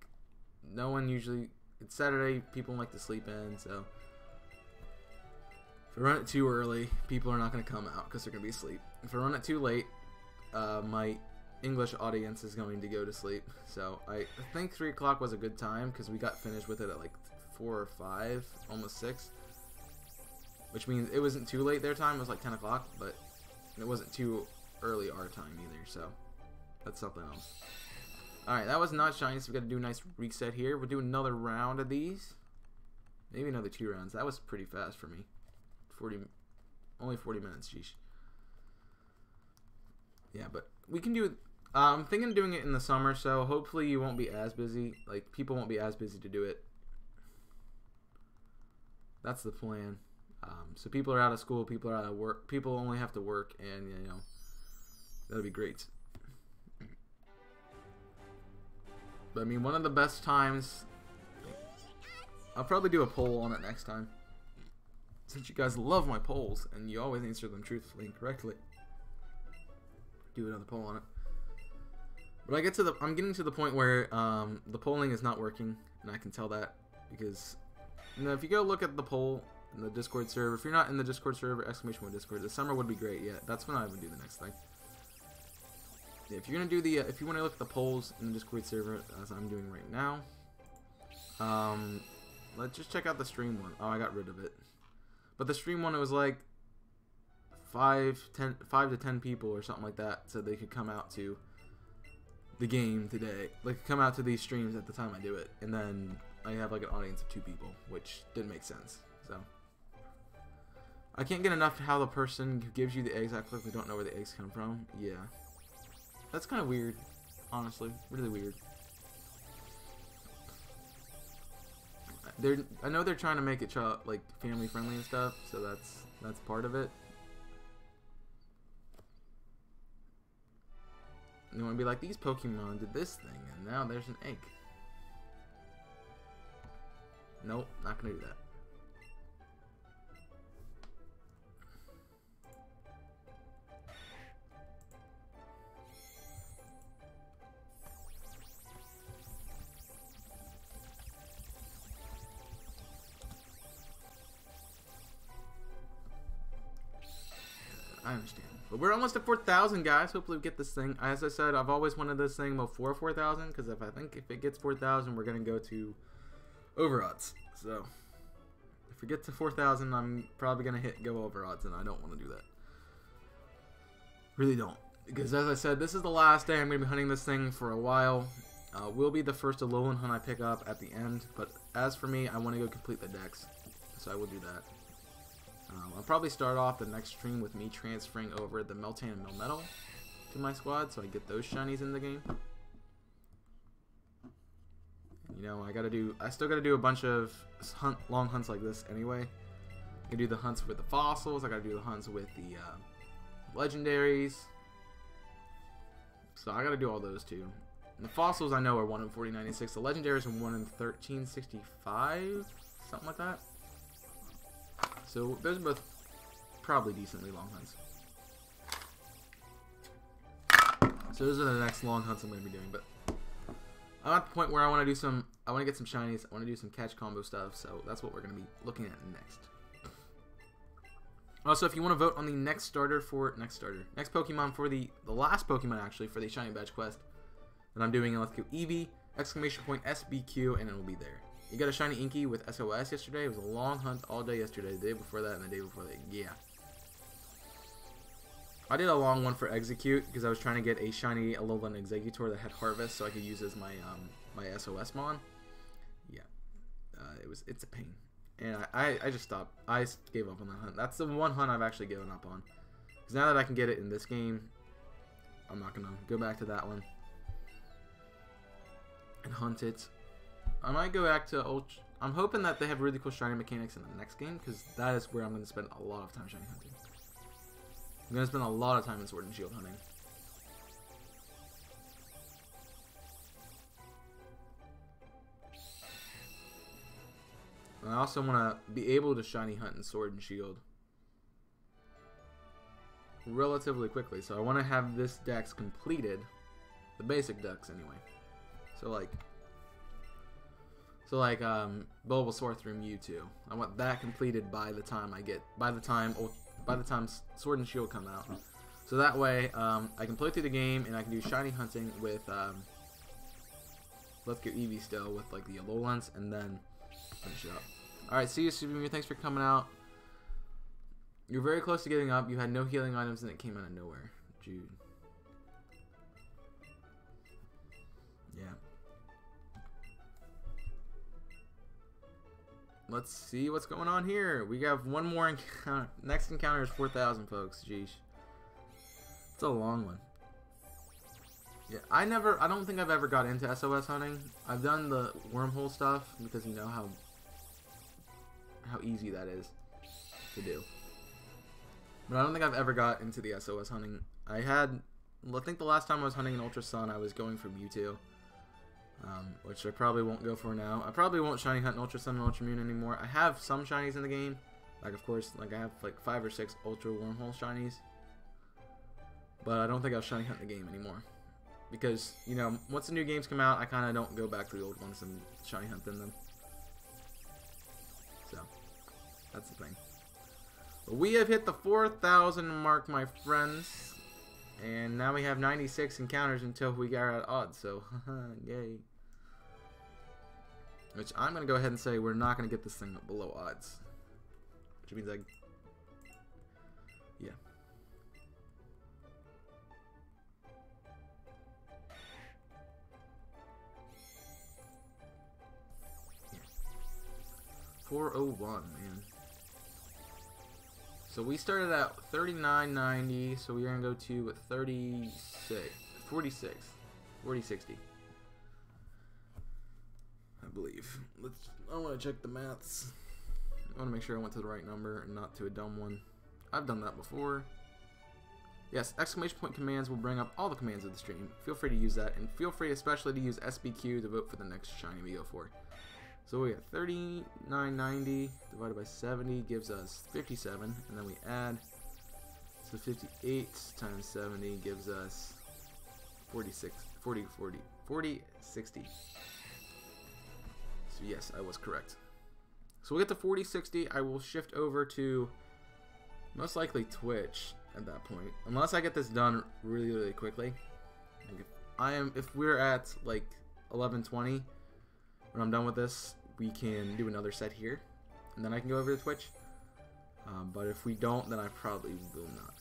no one usually... It's Saturday, people like to sleep in, so... If I run it too early, people are not going to come out because they're going to be asleep. If I run it too late, my English audience is going to go to sleep. So I think 3 o'clock was a good time because we got finished with it at like 4 or 5, almost 6. Which means it wasn't too late their time, it was like 10 o'clock, but it wasn't too early our time either, so that's something else. Alright, that was not shiny, so we got to do a nice reset here. We'll do another round of these. Maybe another 2 rounds. That was pretty fast for me. Only 40 minutes, sheesh. Yeah, but we can do it. I'm thinking of doing it in the summer, so hopefully you won't be as busy. Like, people won't be as busy to do it. That's the plan. So people are out of school, people are out of work. People only have to work, and, you know, that'll be great. But, I mean, one of the best times... I'll probably do a poll on it next time. Since you guys love my polls, and you always answer them truthfully and correctly. Do another poll on it. But I'm getting to the point where the polling is not working, and I can tell that because, you know, if you go look at the poll in the Discord server, if you're not in the Discord server, !Discord, the summer would be great. Yeah, that's when I would do the next thing. Yeah, if you're gonna do the, if you want to look at the polls in the Discord server, as I'm doing right now, let's just check out the stream one. Oh, I got rid of it. But the stream one, it was like 5 to 10 people or something like that, so they could come out to the game today. Like, come out to these streams at the time I do it, and then I have like an audience of 2 people, which didn't make sense. So I can't get enough how the person who gives you the eggs acts like they don't know where the eggs come from. Yeah, that's kind of weird, honestly, really weird. I know they're trying to make it like family friendly and stuff, so that's part of it. And they want to be like, these Pokemon did this thing, and now there's an egg. Nope, not gonna do that. understand. But we're almost at 4,000, guys. Hopefully we get this thing. As I said, I've always wanted this thing before 4,000, because if it gets 4,000, we're going to go to over odds. So if we get to 4,000, I'm probably going to go over odds, and I don't want to do that. Really don't. Because as I said, this is the last day I'm going to be hunting this thing for a while. Will be the first Alolan hunt I pick up at the end. But as for me, I want to go complete the decks. So I will do that. I'll probably start off the next stream with me transferring over the Meltan and Melmetal to my squad, so I get those shinies in the game. You know, I still gotta do a bunch of long hunts like this anyway. I gotta do the hunts with the fossils, I gotta do the hunts with the legendaries. So I gotta do all those too. And the fossils I know are 1 in 4096, the legendaries are 1 in 1365, something like that. So those are both probably decently long hunts. So those are the next long hunts I'm going to be doing. But I'm at the point where I want to get some shinies. I want to do some catch combo stuff. So that's what we're going to be looking at next. Also, if you want to vote on the next Pokemon for the last Pokemon actually for the Shiny Badge quest that I'm doing, let's go Eevee, !SBQ, and it will be there. You got a shiny Inky with SOS yesterday. It was a long hunt all day yesterday, the day before that, and the day before that. Yeah. I did a long one for Execute because I was trying to get a shiny Alolan Executor that had Harvest so I could use as my my SOS mon. Yeah. It's a pain. And I just stopped. I gave up on that hunt. That's the one hunt I've actually given up on. Because now that I can get it in this game, I'm not going to go back to that one and hunt it. I might go back to Ultra. I'm hoping that they have really cool shiny mechanics in the next game, because that is where I'm going to spend a lot of time shiny hunting. I'm going to spend a lot of time in Sword and Shield hunting. And I also want to be able to shiny hunt in Sword and Shield relatively quickly, so I want to have this dex completed, the basic dex anyway. So like Bulbasaur through Mewtwo. I want that completed by the time Sword and Shield come out. So that way, I can play through the game and I can do shiny hunting with let's go Eevee still with like the Alolans and then finish it up. All right, see you, Super. Thanks for coming out. You're very close to giving up. You had no healing items and it came out of nowhere, Jude. Yeah. Let's see what's going on here. We have one more encounter. Next encounter is 4,000, folks. Jeez. It's a long one. Yeah, I don't think I've ever got into SOS hunting. I've done the wormhole stuff because you know how easy that is to do. But I don't think I've ever got into the SOS hunting. I think the last time I was hunting in Ultra Sun, I was going for Mewtwo. Which I probably won't go for now. I probably won't shiny hunt in Ultra Sun and Ultra Moon anymore. I have some shinies in the game. Like, of course, like I have like 5 or 6 Ultra Wormhole shinies. But I don't think I'll shiny hunt the game anymore. Because, you know, once the new games come out, I kind of don't go back to the old ones and shiny hunt in them. So, that's the thing. But we have hit the 4,000 mark, my friends. And now we have 96 encounters until we get at odds. So, yay. Which I'm going to go ahead and say we're not going to get this thing below odds. Which means yeah. 401, man. So we started at 39.90, so we're gonna go to 4060, I believe. I want to check the maths. I want to make sure I went to the right number and not to a dumb one. I've done that before. Yes, exclamation point commands will bring up all the commands of the stream. Feel free to use that, and feel free especially to use SBQ to vote for the next shiny we go for. So we got 39.90 divided by 70 gives us 57, and then we add, so 58 times 70 gives us 40, 60. So yes, I was correct. So we'll get to 4060. I will shift over to most likely Twitch. at that point. Unless I get this done really, really quickly. Like if we're at like 11:20 when I'm done with this, we can do another set here, and then I can go over to Twitch. But if we don't, then I probably will not.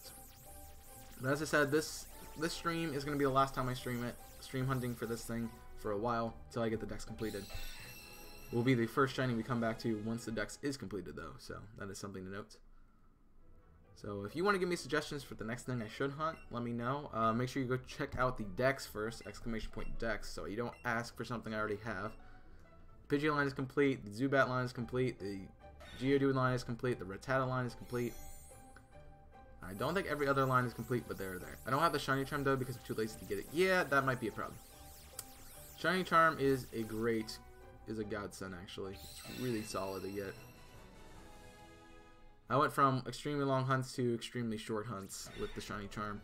But as I said, this stream is going to be the last time I stream it. Stream hunting for this thing for a while until I get the dex completed. Will be the first shiny we come back to once the dex is completed, though. So that is something to note. So if you want to give me suggestions for the next thing I should hunt, let me know. Make sure you go check out the dex first, !dex, so you don't ask for something I already have. Pidgey line is complete, the Zubat line is complete, the Geodude line is complete, the Rattata line is complete. I don't think every other line is complete, but they're there. I don't have the Shiny Charm though because I'm too lazy to get it. Yeah, that might be a problem. Shiny Charm is a godsend actually. It's really solid to get. I went from extremely long hunts to extremely short hunts with the Shiny Charm.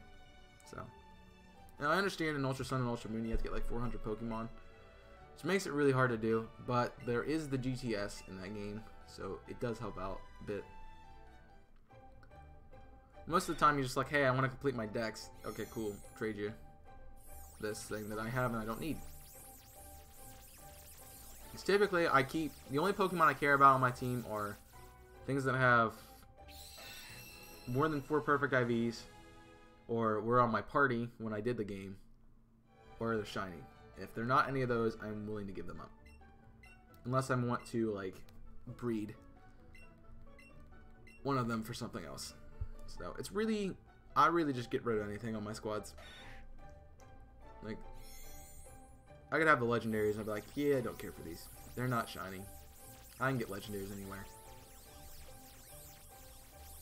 So, now I understand in Ultra Sun and Ultra Moon you have to get like 400 Pokemon, which makes it really hard to do, but there is the GTS in that game, so it does help out a bit. Most of the time you're just like, hey, I want to complete my dex. Okay, cool. Trade you this thing that I have and I don't need. Because typically the only Pokemon I care about on my team are things that have more than 4 perfect IVs, or were on my party when I did the game, or they're shiny. If they're not any of those, I'm willing to give them up. Unless I want to, like, breed one of them for something else. So, it's really, I really just get rid of anything on my squads. Like, I could have the legendaries and I'd be like, yeah, I don't care for these. They're not shiny. I can get legendaries anywhere.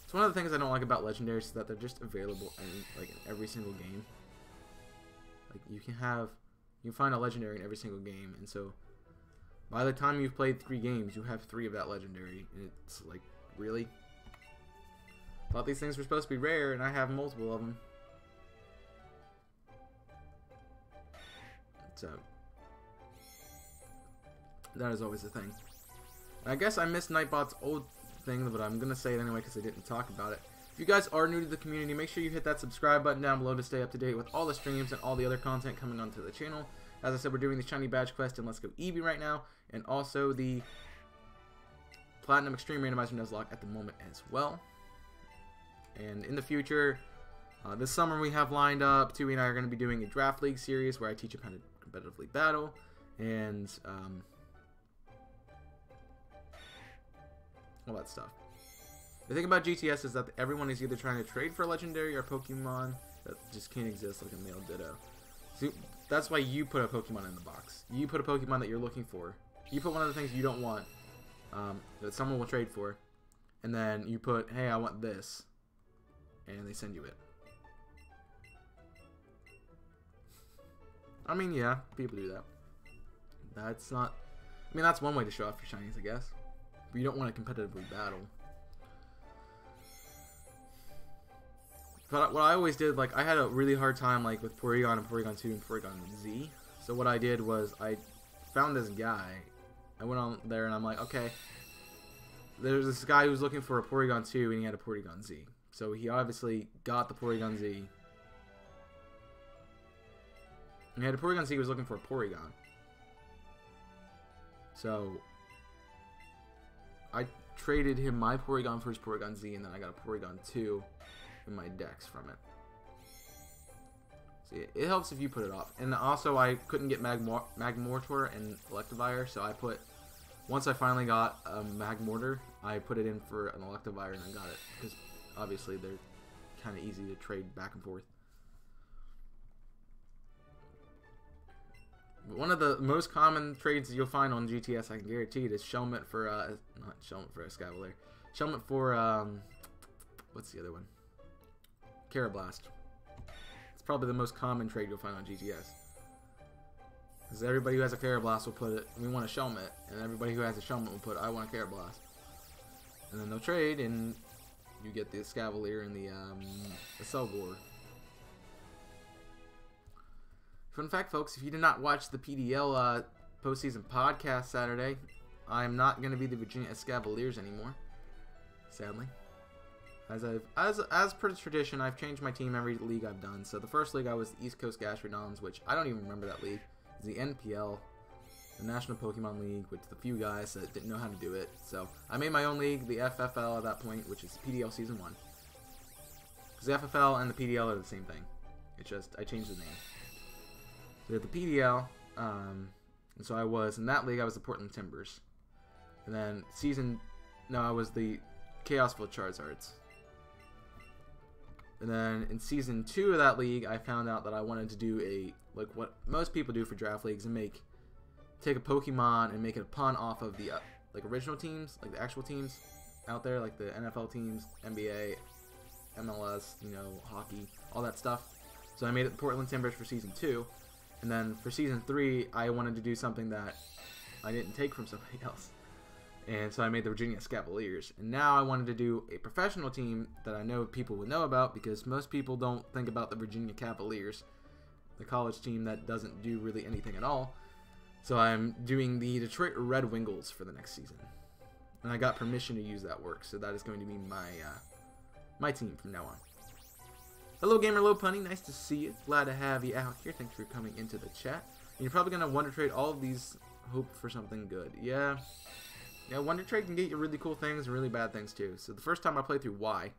It's one of the things I don't like about legendaries is that they're just available in every single game. Like, you can find a legendary in every single game, and so by the time you've played 3 games, you have 3 of that legendary, and it's like, really? Thought these things were supposed to be rare, and I have multiple of them. So, that is always the thing. And I guess I missed Nightbot's old thing, but I'm going to say it anyway because I didn't talk about it. If you guys are new to the community, make sure you hit that subscribe button down below to stay up to date with all the streams and all the other content coming onto the channel. As I said, we're doing the Shiny Badge Quest and Let's Go Eevee right now, and also the Platinum Extreme Randomizer Nuzlocke at the moment as well. And in the future, this summer we have lined up, Tui and I are going to be doing a Draft League series where I teach him how to competitively battle, and all that stuff. The thing about GTS is that everyone is either trying to trade for a legendary or Pokemon that just can't exist, like a male Ditto. So that's why you put a Pokemon in the box. You put a Pokemon that you're looking for. You put one of the things you don't want that someone will trade for, and then you put, hey, I want this, and they send you it. I mean, yeah, people do that. That's not... I mean, that's one way to show off your shinies, I guess. But you don't want to competitively battle. But what I always did, like, I had a really hard time, like, with Porygon and Porygon 2 and Porygon Z. So what I did was I found this guy. I went on there and I'm like, okay, there's this guy who was looking for a Porygon 2 and he had a Porygon Z. So he obviously got the Porygon Z. And he had a Porygon Z, he was looking for a Porygon. So I traded him my Porygon for his Porygon Z, and then I got a Porygon 2 in my dex from it. See, it helps if you put it off. And also, I couldn't get Magmortar and Electivire, so I put... Once I finally got a Magmortar, I put it in for an Electivire, and I got it. Because, obviously, they're kind of easy to trade back and forth. But one of the most common trades you'll find on GTS, I can guarantee it, is Shelmet for, not Shelmet for Escavalier. Shelmet for, what's the other one? Carablast. It's probably the most common trade you'll find on GTS. Because everybody who has a Carablast will put it, we want a Shelmet. And everybody who has a Shelmet will put, I want a Carablast. And then they'll trade, and you get the Escavalier and the Selgor. Fun fact, folks, if you did not watch the PDL postseason podcast Saturday, I'm not going to be the Virginia Escavaliers anymore, sadly. As per tradition, I've changed my team every league I've done. So the first league I was the East Coast Gastrodons, which I don't even remember that league. It's the NPL, the National Pokemon League, with the few guys that didn't know how to do it. So I made my own league, the FFL at that point, which is PDL Season 1. Because the FFL and the PDL are the same thing. It's just, I changed the name. So we had the PDL, and so I was, in that league, I was the Portland Timbers. And then I was the Chaosville Charizards. And then in Season 2 of that league, I found out that I wanted to do like what most people do for draft leagues, and take a Pokemon and make it a pun off of the like original teams, like the actual teams out there, like the NFL teams, NBA, MLS, hockey, all that stuff. So I made it the Portland Timbers for Season 2. And then for Season 3, I wanted to do something that I didn't take from somebody else. And so I made the Virginia Scavaliers. And now I wanted to do a professional team that I know people would know about, because most people don't think about the Virginia Cavaliers, the college team that doesn't do really anything at all. So I'm doing the Detroit Red Wingles for the next season. And I got permission to use that work, so that is going to be my team from now on. Hello Gamer, hello Punny, nice to see you. Glad to have you out here. Thanks for coming into the chat. And you're probably going to Wonder Trade all of these, hope for something good. Yeah, Wonder Trade can get you really cool things and really bad things too. So the first time I played through Y,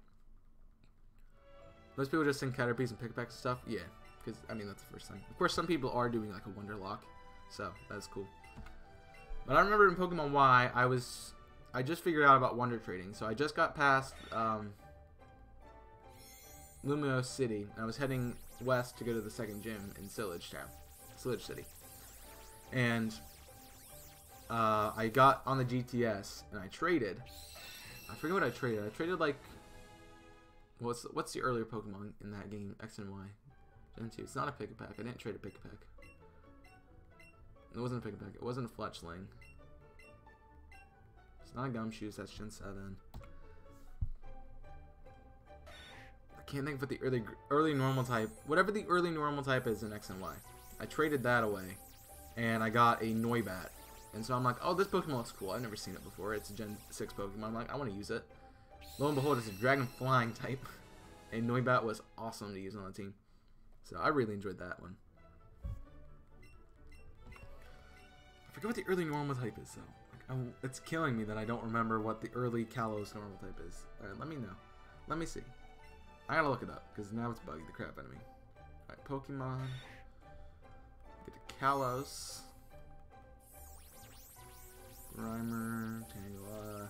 most people just sing Caterpies and Pickpacks and stuff. Yeah, because, that's the first thing. Of course, some people are doing like a Wonder Lock, so that's cool. But I remember in Pokemon Y, I just figured out about Wonder Trading. So I just got past Lumos City, and I was heading west to go to the second gym in Sillage City. And I got on the GTS, and I traded. I forget what I traded. I traded like, what's the earlier Pokemon in that game? X and Y. Gen 2. It's not a Pick-a-Pack. I didn't trade a Pick-a-Pack. It wasn't a Pick-a-Pack. It wasn't a Fletchling. It's not a Gumshoe. That's Gen 7. I can't think of what the early normal type. Whatever the early normal type is in X and Y. I traded that away, and I got a Noibat. And so I'm like, oh, this Pokemon looks cool. I've never seen it before. It's a Gen 6 Pokemon. I'm like, I want to use it. Lo and behold, it's a Dragon Flying type. And Noibat was awesome to use on the team. So I really enjoyed that one. I forget what the early normal type is, though. Like, it's killing me that I don't remember what the early Kalos normal type is. Alright, let me know. Let me see. I gotta look it up, because now it's bugging the crap out of me. Alright, Pokemon. Get to Kalos. Grimer, Tangela.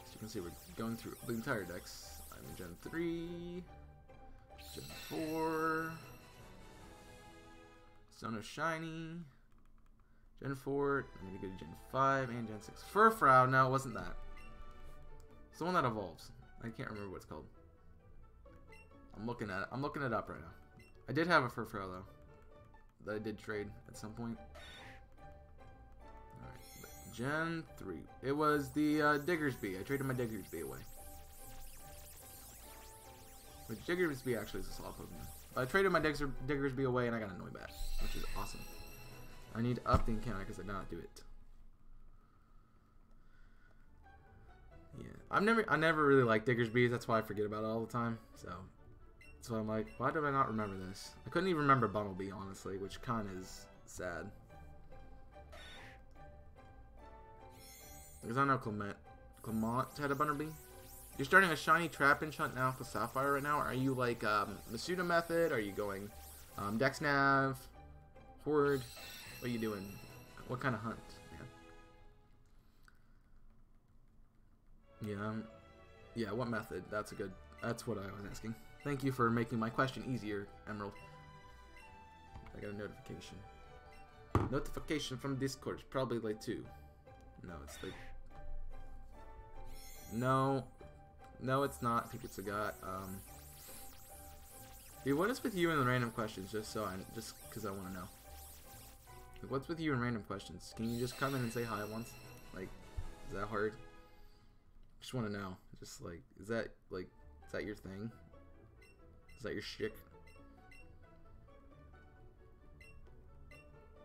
As you can see, we're going through the entire decks. I'm in Gen 3, Gen 4, Sono Shiny, Gen 4, I'm going to go to Gen 5, and Gen 6. Furfrou, no, it wasn't that. It's the one that evolves. I can't remember what it's called. I'm looking at it. I'm looking it up right now. I did have a Furfrou, though, that I did trade at some point. Gen 3. It was the Diggersby. I traded my Diggersby away. Which Diggersby actually is a solid Pokemon. But I traded my Diggersby away and I got a Noibat, which is awesome. I need to up the encounter because I did not do it. Yeah, I never really liked Diggersby. That's why I forget about it all the time. So I'm like, why did I not remember this? I couldn't even remember Bumblebee, honestly, which kind of is sad. Because I know Clement had a Bumblebee. You're starting a shiny trap and hunt now for Sapphire right now. Are you like Masuda method? Are you going Dex Nav, Horde? What are you doing? What kind of hunt? Yeah, what method? That's what I was asking. Thank you for making my question easier, Emerald. I got a notification. Notification from Discord. It's probably like 2. No, it's like... No, it's not. I think it's a guy. Dude, what is with you and the random questions? Just because I want to know. Like, what's with you and random questions? Can you just come in and say hi once? Like, is that hard? Just want to know. Just like, is that your thing? Is that your shtick?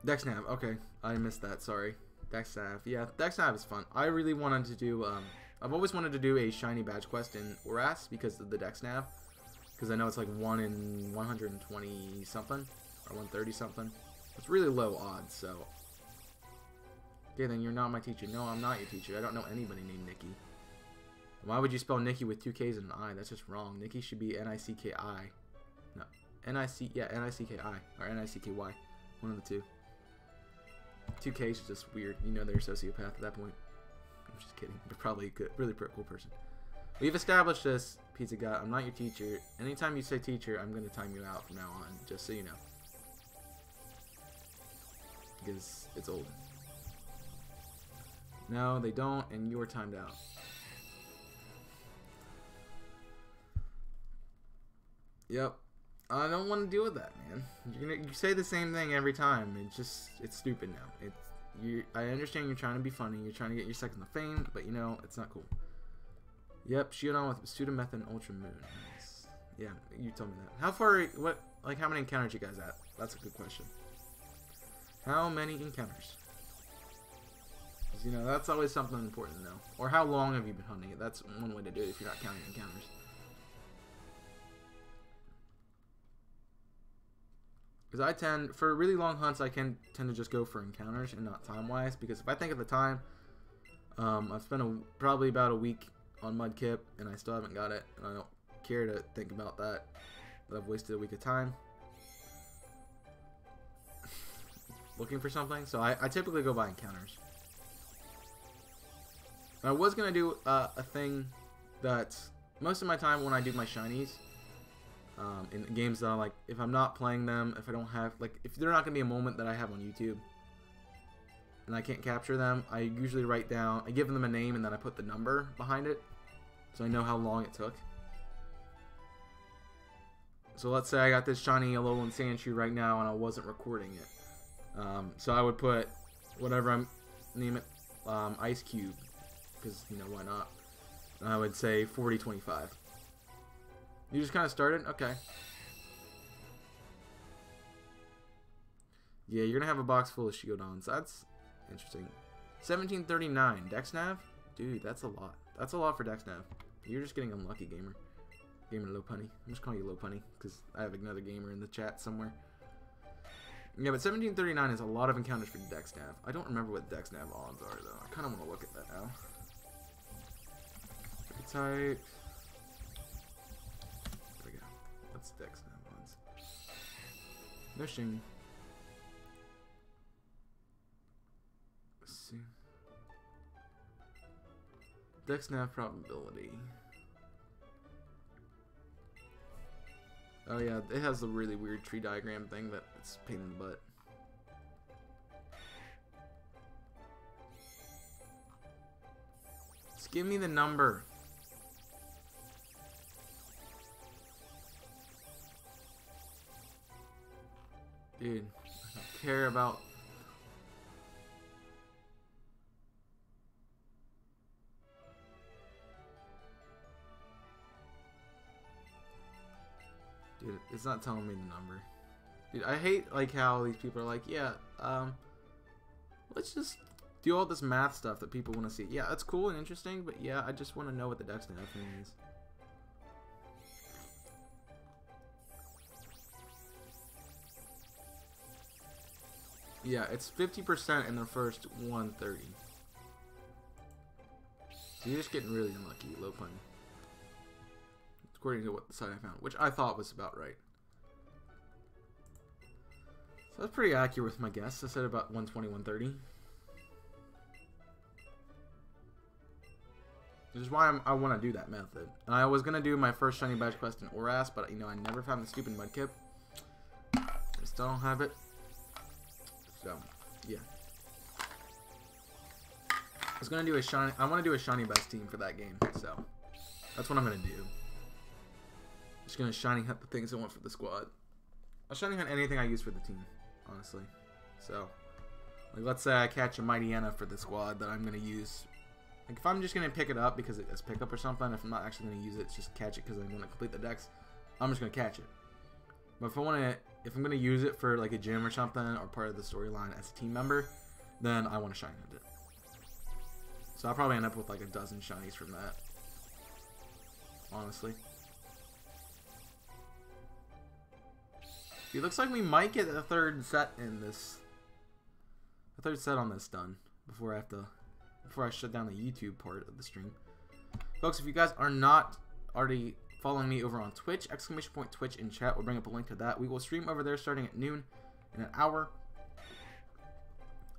Dexnav, okay. I missed that, sorry. Dexnav, yeah, Dexnav is fun. I really wanted to do I've always wanted to do a shiny badge quest in Oras because of the Dex Nav. Because I know it's like 1 in 120 something, or 130 something. It's really low odds, so. Okay, then you're not my teacher. No, I'm not your teacher. I don't know anybody named Nikki. Why would you spell Nikki with 2 K's and an I? That's just wrong. Nikki should be N-I-C-K-I. No. N-I-C-K-I, or N-I-C-K-Y. One of the two. 2 K's is just weird. You know they're a sociopath at that point. I'm just kidding. They're probably a good, really cool person. We've established this, Pizza Guy. I'm not your teacher. Anytime you say teacher, I'm going to time you out from now on, just so you know. Because it's old. No, they don't, and you're timed out. Yep. I don't want to deal with that, man. You say the same thing every time. It's stupid now. I understand you're trying to be funny. You're trying to get your seconds of fame, but you know, it's not cool. Yep, shield on with Pseudometh and Ultra Moon. Nice. Yeah, you told me that. How far, how many encounters you guys at? That's a good question. How many encounters? You know, that's always something important to know. Or how long have you been hunting it? That's one way to do it if you're not counting encounters. Because I tend, for really long hunts, I can tend to just go for encounters and not time-wise. Because if I think of the time, I've spent probably about a week on Mudkip, and I still haven't got it. And I don't care to think about that. I've wasted a week of time looking for something. So I typically go by encounters. And I was going to do a thing that most of my time when I do my shinies, in games that I like, if I'm not playing them, if I don't have, like, if they're not going to be a moment that I have on YouTube and I can't capture them, I usually write down, I give them a name and then I put the number behind it so I know how long it took. So let's say I got this shiny Alolan Sandshrew right now and I wasn't recording it. So I would put whatever I'm, name it, Ice Cube, because, you know, why not? And I would say 4025. You just kind of started? Okay. Yeah, you're going to have a box full of Shigodons. That's interesting. 1739. Dex Nav? Dude, that's a lot. That's a lot for Dex Nav. You're just getting unlucky, gamer. Gamer Low Punny. I'm just calling you Low Punny because I have another gamer in the chat somewhere. Yeah, but 1739 is a lot of encounters for Dex Nav. I don't remember what Dex Nav odds are, though. I kind of want to look at that now. Type. There we go. What's Dex Nav odds? No shing. Let's see. Dex Nav probability. Oh yeah, it has the really weird tree diagram thing that it's a pain in the butt. Just give me the number. Dude, I don't care about... Dude, it's not telling me the number. Dude, I hate like how these people are like, yeah, let's just do all this math stuff that people want to see. Yeah, that's cool and interesting, but yeah, I just want to know what the Dex Nav thing is. Yeah, it's 50% in the first 130. So you're just getting really unlucky, Low Punny. According to what the site I found, which I thought was about right. So that's pretty accurate with my guess. I said about 120, 130. Which is why I want to do that method. And I was going to do my first shiny badge quest in Oras, but you know, I never found the stupid Mudkip. I still don't have it. So, yeah. I was gonna do a shiny. I want to do a shiny best team for that game. So, that's what I'm gonna do. Just gonna shiny hunt the things I want for the squad. I'll shiny hunt anything I use for the team, honestly. So, like, let's say I catch a Mightyena for the squad that I'm gonna use. Like, if I'm just gonna pick it up because it's pickup or something, if I'm not actually gonna use it, just catch it because I want to complete the dex. I'm just gonna catch it. But if I'm gonna use it for like a gym or something or part of the storyline as a team member, then I want to shiny hunt it. So I'll probably end up with like a dozen shinies from that. Honestly. It looks like we might get a third set in this. A third set on this done before I shut down the YouTube part of the stream. Folks, if you guys are not already following me over on Twitch, !Twitch in chat will bring up a link to that. We will stream over there starting at noon in an hour.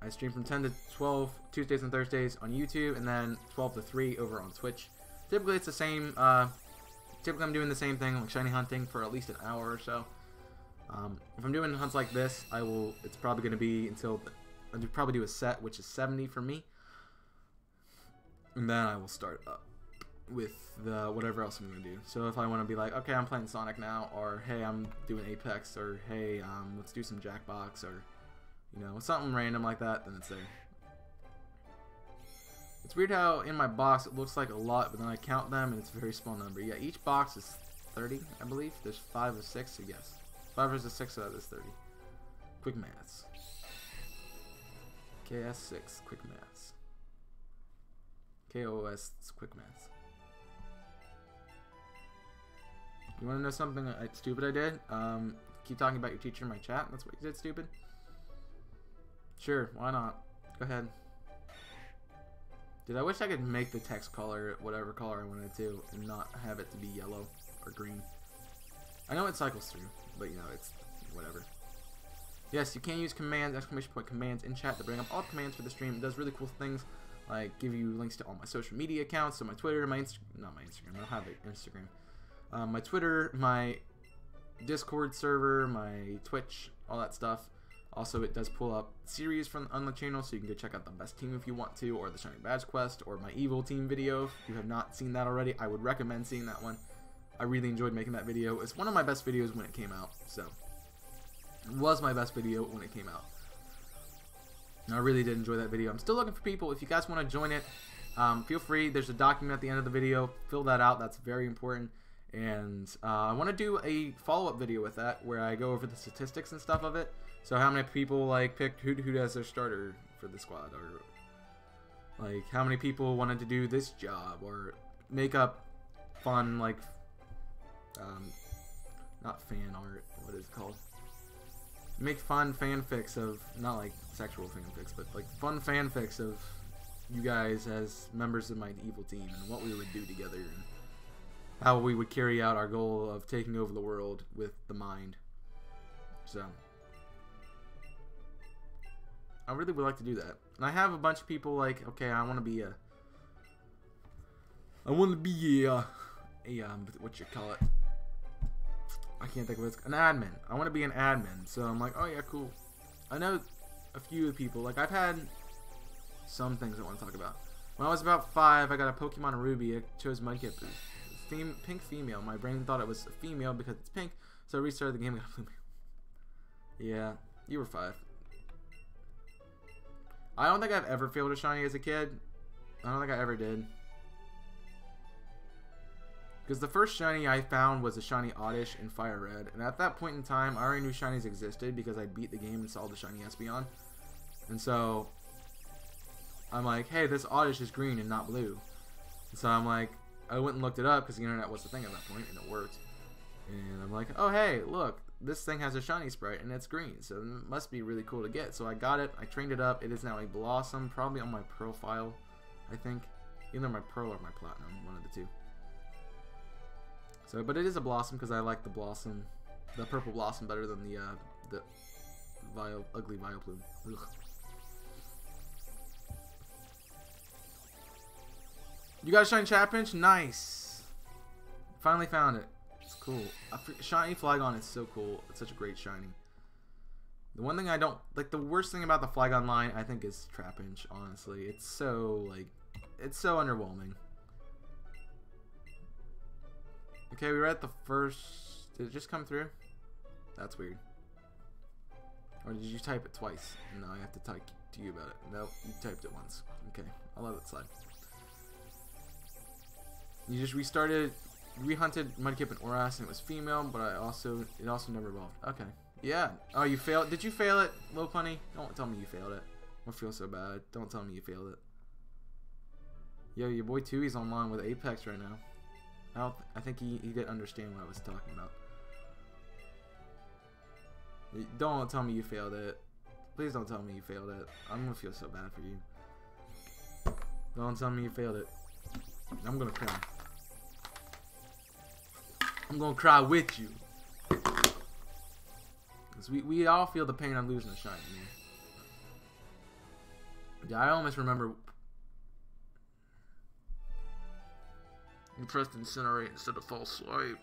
I stream from 10 to 12 Tuesdays and Thursdays on YouTube, and then 12 to 3 over on Twitch. Typically it's the same, typically I'm doing the same thing, like shiny hunting for at least an hour or so. If I'm doing hunts like this, it's probably going to be until, I'll probably do a set, which is 70 for me. And then I will start up with whatever else I'm going to do. So if I want to be like, okay, I'm playing Sonic now, or hey, I'm doing Apex, or hey, let's do some Jackbox, or, you know, something random like that, then it's there. It's weird how in my box it looks like a lot, but then I count them and it's a very small number. Yeah, each box is 30, I believe. There's 5 or 6, so yes. 5 or 6 out of this 30. Quick maths. KS6, quick maths. KOS, quick maths. You want to know something stupid I did? Keep talking about your teacher in my chat. That's what you did, stupid? Sure, why not? Go ahead. Dude, I wish I could make the text color whatever color I wanted to and not have it to be yellow or green. I know it cycles through, but you know, it's whatever. Yes, you can use commands, !Commands in chat to bring up all the commands for the stream. It does really cool things, like give you links to all my social media accounts, so my Twitter, not my Instagram, I don't have an Instagram. My Twitter, my Discord server, my Twitch, all that stuff. Also, it does pull up series on the channel, so you can go check out the best team if you want to, or the Shiny Badge Quest, or my Evil Team video. If you have not seen that already, I would recommend seeing that one. I really enjoyed making that video. It's one of my best videos when it came out, so it was my best video when it came out. And I really did enjoy that video. I'm still looking for people. If you guys want to join it, feel free. There's a document at the end of the video. Fill that out. That's very important. And I want to do a follow-up video with that where I go over the statistics and stuff of it. So how many people like picked who does their starter for the squad, or like how many people wanted to do this job, or make up fun like not fan art, what is it called? Make fun fanfics of, not like sexual fanfics, but like fun fanfics of you guys as members of my evil team and what we would do together and how we would carry out our goal of taking over the world with the mind. So I really would like to do that. And I have a bunch of people like, okay, I want to be a what you call it? I can't think of it. An admin. I want to be an admin. So I'm like, oh yeah, cool. I know a few people. Like I've had some things I want to talk about. When I was about 5, I got a Pokemon Ruby. I chose Mudkip. Pink female. My brain thought it was a female because it's pink. So I restarted the game and got a blue. Yeah, you were 5. I don't think I've ever failed a shiny as a kid. I don't think I ever did. Because the first shiny I found was a shiny Oddish in Fire Red. And at that point in time, I already knew shinies existed because I beat the game and saw the shiny Espeon. And so I'm like, hey, this Oddish is green and not blue. And so I'm like, I went and looked it up because the internet was the thing at that point and it worked. And I'm like, oh hey, look, this thing has a shiny sprite and it's green, so it must be really cool to get. So I got it, I trained it up. It is now a Blossom, probably on my profile, I think. Either my Pearl or my Platinum, one of the two. So, but it is a Blossom because I like the Blossom, the purple Blossom better than the ugly Vileplume. Ugh. You got a shiny Chapinch? Nice. Finally found it. It's cool. Shiny Flygon is so cool. It's such a great shiny. The one thing I don't like, the worst thing about the Flygon line, I think, is Trapinch. Honestly, it's so like, it's so underwhelming. Okay, we were at the first. Did it just come through? That's weird. Or did you type it twice? No, I have to talk to you about it. Nope, you typed it once. Okay, I'll let it slide. You just restarted, rehunted Mudkip and Oras, and it was female, but it also never evolved. Okay. Yeah. Oh, you failed. Did you fail it, Low Punny? Don't tell me you failed it. I feel so bad. Don't tell me you failed it. Yo, your boy Tui's online with Apex right now. I think he didn't understand what I was talking about. Don't tell me you failed it. Please don't tell me you failed it. I'm gonna feel so bad for you. Don't tell me you failed it. I'm gonna cry. I'm gonna cry with you. Cause we all feel the pain of losing a shiny, man. Yeah, I almost remember. You pressed incinerate instead of false swipe.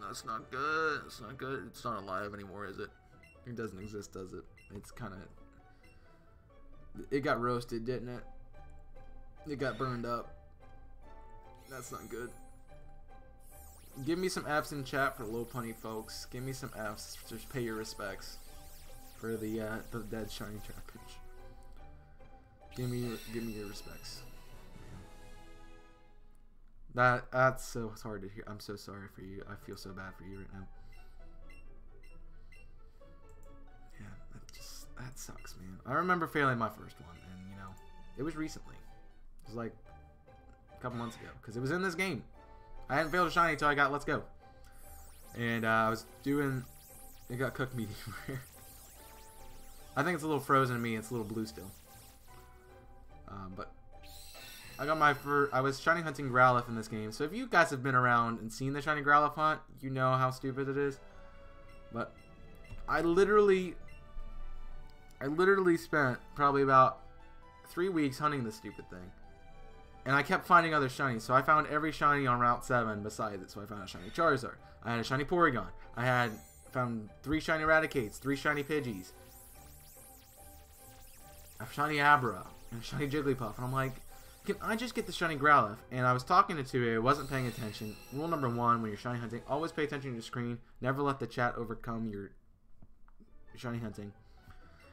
That's not good. It's not good. It's not alive anymore, is it? It doesn't exist, does it? It's kind of. It got roasted, didn't it? It got burned up. That's not good. Give me some F's in chat for low punny folks. Give me some F's. Just pay your respects for the dead shiny trappage. Give me your respects. That's so hard to hear. I'm so sorry for you. I feel so bad for you right now. Yeah, that sucks, man. I remember failing my first one, and you know, it was recently. It was like a couple months ago, because it was in this game. I hadn't failed a shiny until I got Let's Go, and I was doing. It got cooked medium rare. I think it's a little frozen to me. It's a little blue still. But I got my first. I was shiny hunting Growlithe in this game. So if you guys have been around and seen the shiny Growlithe hunt, you know how stupid it is. But I literally spent probably about 3 weeks hunting this stupid thing. And I kept finding other shinies. So I found every shiny on Route 7 besides it. So I found a shiny Charizard. I had a shiny Porygon. I had found 3 shiny Raticates, 3 shiny Pidgeys, a shiny Abra, and a shiny Jigglypuff. And I'm like, can I just get the shiny Growlithe? And I was talking to Tue, I wasn't paying attention. Rule number 1 when you're shiny hunting, always pay attention to your screen. Never let the chat overcome your shiny hunting.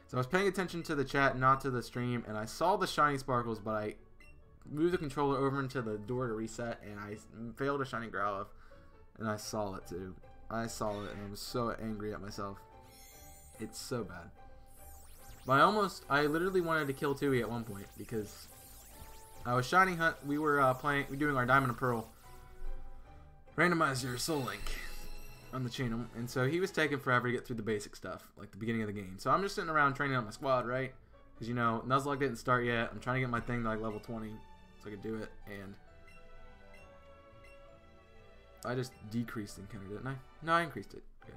So I was paying attention to the chat, not to the stream, and I saw the shiny sparkles, but I moved the controller over into the door to reset, and I failed a shiny Growlithe. And I saw it too. I saw it, and I was so angry at myself. It's so bad. But I literally wanted to kill Tui at one point, because I was shiny hunt. We were doing our Diamond and Pearl randomizer Soul Link on the channel, and so he was taking forever to get through the basic stuff, like the beginning of the game. So I'm just sitting around training out my squad, right? Because you know Nuzlocke didn't start yet. I'm trying to get my thing to like level 20 so I could do it, and I just decreased the encounter, didn't I? No, I increased it. Good.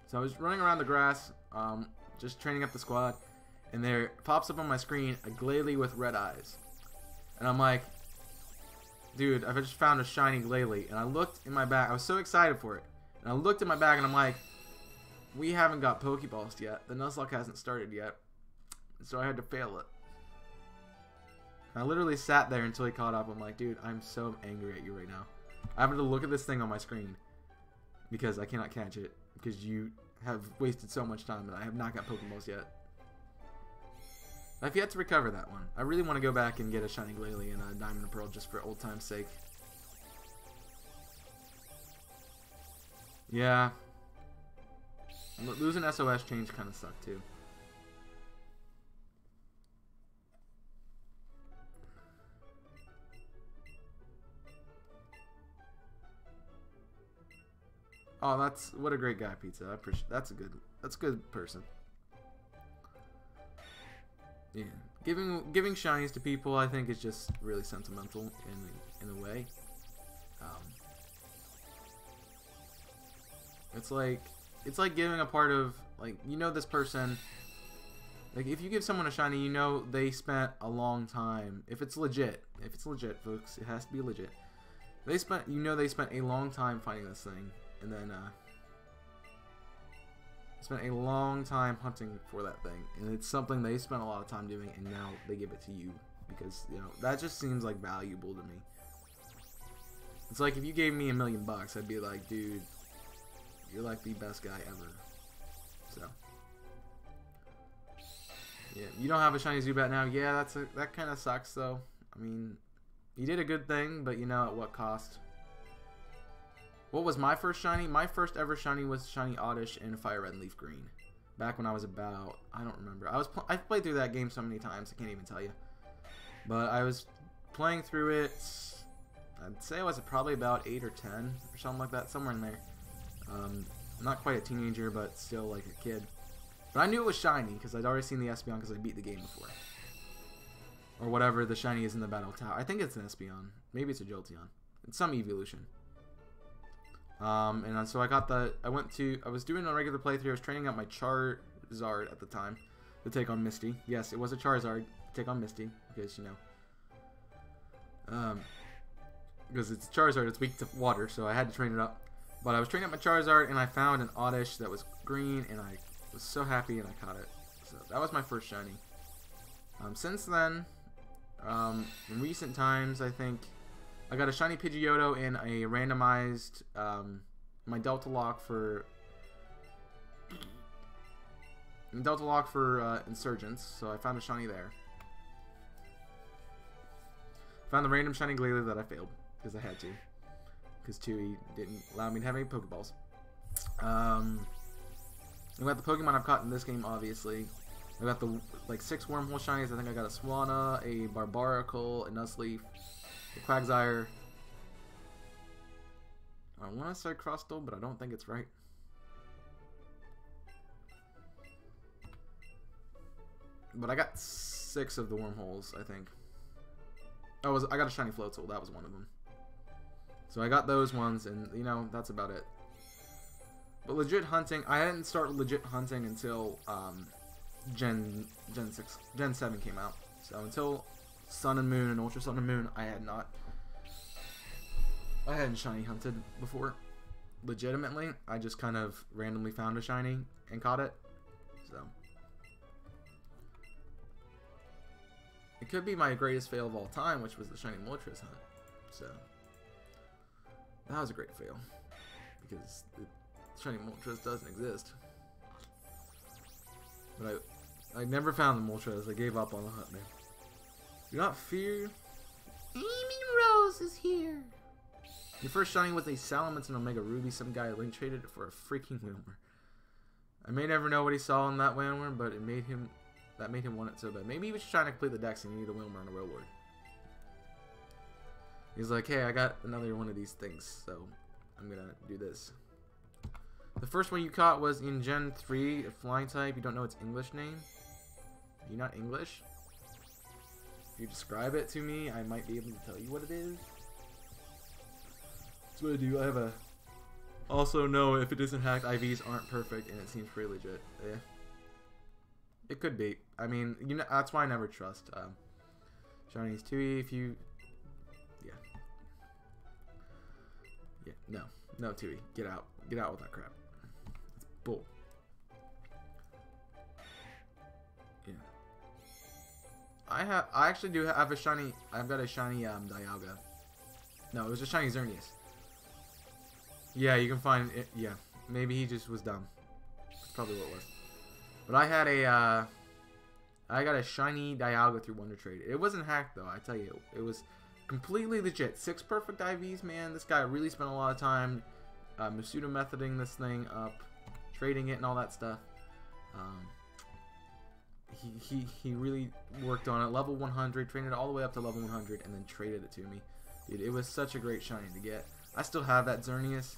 So I was running around the grass, just training up the squad, and there pops up on my screen a Glalie with red eyes. And I'm like, dude, I've just found a shiny Glalie. And I looked in my bag. I was so excited for it. And I looked in my bag and I'm like, we haven't got Pokeballs yet. The Nuzlocke hasn't started yet. So I had to fail it. And I literally sat there until he caught up. I'm like, dude, I'm so angry at you right now. I have to look at this thing on my screen because I cannot catch it. Because you have wasted so much time and I have not got Pokeballs yet. I've yet to recover that one. I really want to go back and get a shiny Glalie and a Diamond and Pearl just for old time's sake. Yeah. Losing SOS change kind of sucked too. Oh, that's what a great guy, Pizza. I appreciate that's a good person. Yeah, giving shinies to people, I think, is just really sentimental in a way. It's like giving a part of, like, you know, this person. Like, if you give someone a shiny, you know they spent a long time. If it's legit, folks, it has to be legit. They spent a long time finding this thing, and then spent a long time hunting for that thing, and it's something they spent a lot of time doing, and now they give it to you because, you know, that just seems like valuable to me. It's like if you gave me $1 million, I'd be like, dude, you're like the best guy ever. So yeah, you don't have a shiny Zubat now. Yeah, that kind of sucks though. I mean, you did a good thing, but you know at what cost. What was my first shiny? My first ever shiny was shiny Oddish in Fire Red and Leaf Green. Back when I was about, I don't remember. I've played through that game so many times I can't even tell you. But I was playing through it, I'd say I was probably about 8 or 10 or something like that, somewhere in there. Not quite a teenager, but still like a kid. But I knew it was shiny because I'd already seen the Espeon because I beat the game before. Or whatever the shiny is in the Battle Tower. I think it's an Espeon. Maybe it's a Jolteon. It's some evolution. And so I got the... I was doing a regular playthrough. I was training up my Charizard at the time to take on Misty. Yes, it was a Charizard to take on Misty. Because, you know... because it's Charizard, it's weak to water, so I had to train it up. But I was training up my Charizard, and I found an Oddish that was green, and I was so happy, and I caught it. So that was my first shiny. Since then, in recent times, I think I got a shiny Pidgeotto in a randomized my Delta Lock for Insurgents. So I found a shiny there. Found the random shiny Glalie that I failed because I had to, because Tui didn't allow me to have any Pokeballs. I got the Pokemon I've caught in this game, obviously. I got the like 6 Wormhole shinies. I think I got a Swanna, a Barbaracle, a Nuzleaf, a Quagsire. I want to say Crustle, but I don't think it's right. But I got 6 of the Wormholes, I think. I got a shiny Floatzel. That was one of them. So I got those ones, and you know that's about it. But legit hunting, I didn't start legit hunting until Gen 7 came out. So until Sun and Moon and Ultra Sun and Moon, I hadn't shiny hunted before. Legitimately, I just kind of randomly found a shiny and caught it. So it could be my greatest fail of all time, which was the shiny Moltres hunt. So that was a great fail because the shiny Moltres doesn't exist. But I never found the Moltres. I gave up on the hunt, man. Do not fear. Eevee Rose is here. Your first shiny was a Salamence and Omega Ruby. Some guy link traded it for a freaking Wilmer. I may never know what he saw in that Wilmer, but that made him want it so bad. Maybe he was trying to complete the dex and he needed a Wilmer and a Rowlord. He's like, hey, I got another one of these things, so I'm gonna do this. The first one you caught was in Gen 3, a flying type. You don't know its English name? Are you not English? If you describe it to me, I might be able to tell you what it is. That's what I do. I have a... Also, no, if it isn't hacked, IVs aren't perfect, and it seems pretty legit. Yeah. It could be. I mean, you know, that's why I never trust Shinies 2E. If you... Yeah. Yeah, no. No, 2E. Get out. Get out with that crap. It's bull. Yeah. I actually do have a shiny... I've got a shiny Dialga. No, it was a shiny Xerneas. Yeah, you can find it. Yeah. Maybe he just was dumb. That's probably what it was. But I had a... I got a shiny Dialga through Wonder Trade. It wasn't hacked, though. I tell you. It was completely legit. 6 perfect IVs, man. This guy really spent a lot of time pseudo methoding this thing up, trading it and all that stuff. He really worked on it. Level 100, trained it all the way up to level 100, and then traded it to me. Dude, it was such a great shiny to get. I still have that Xerneas.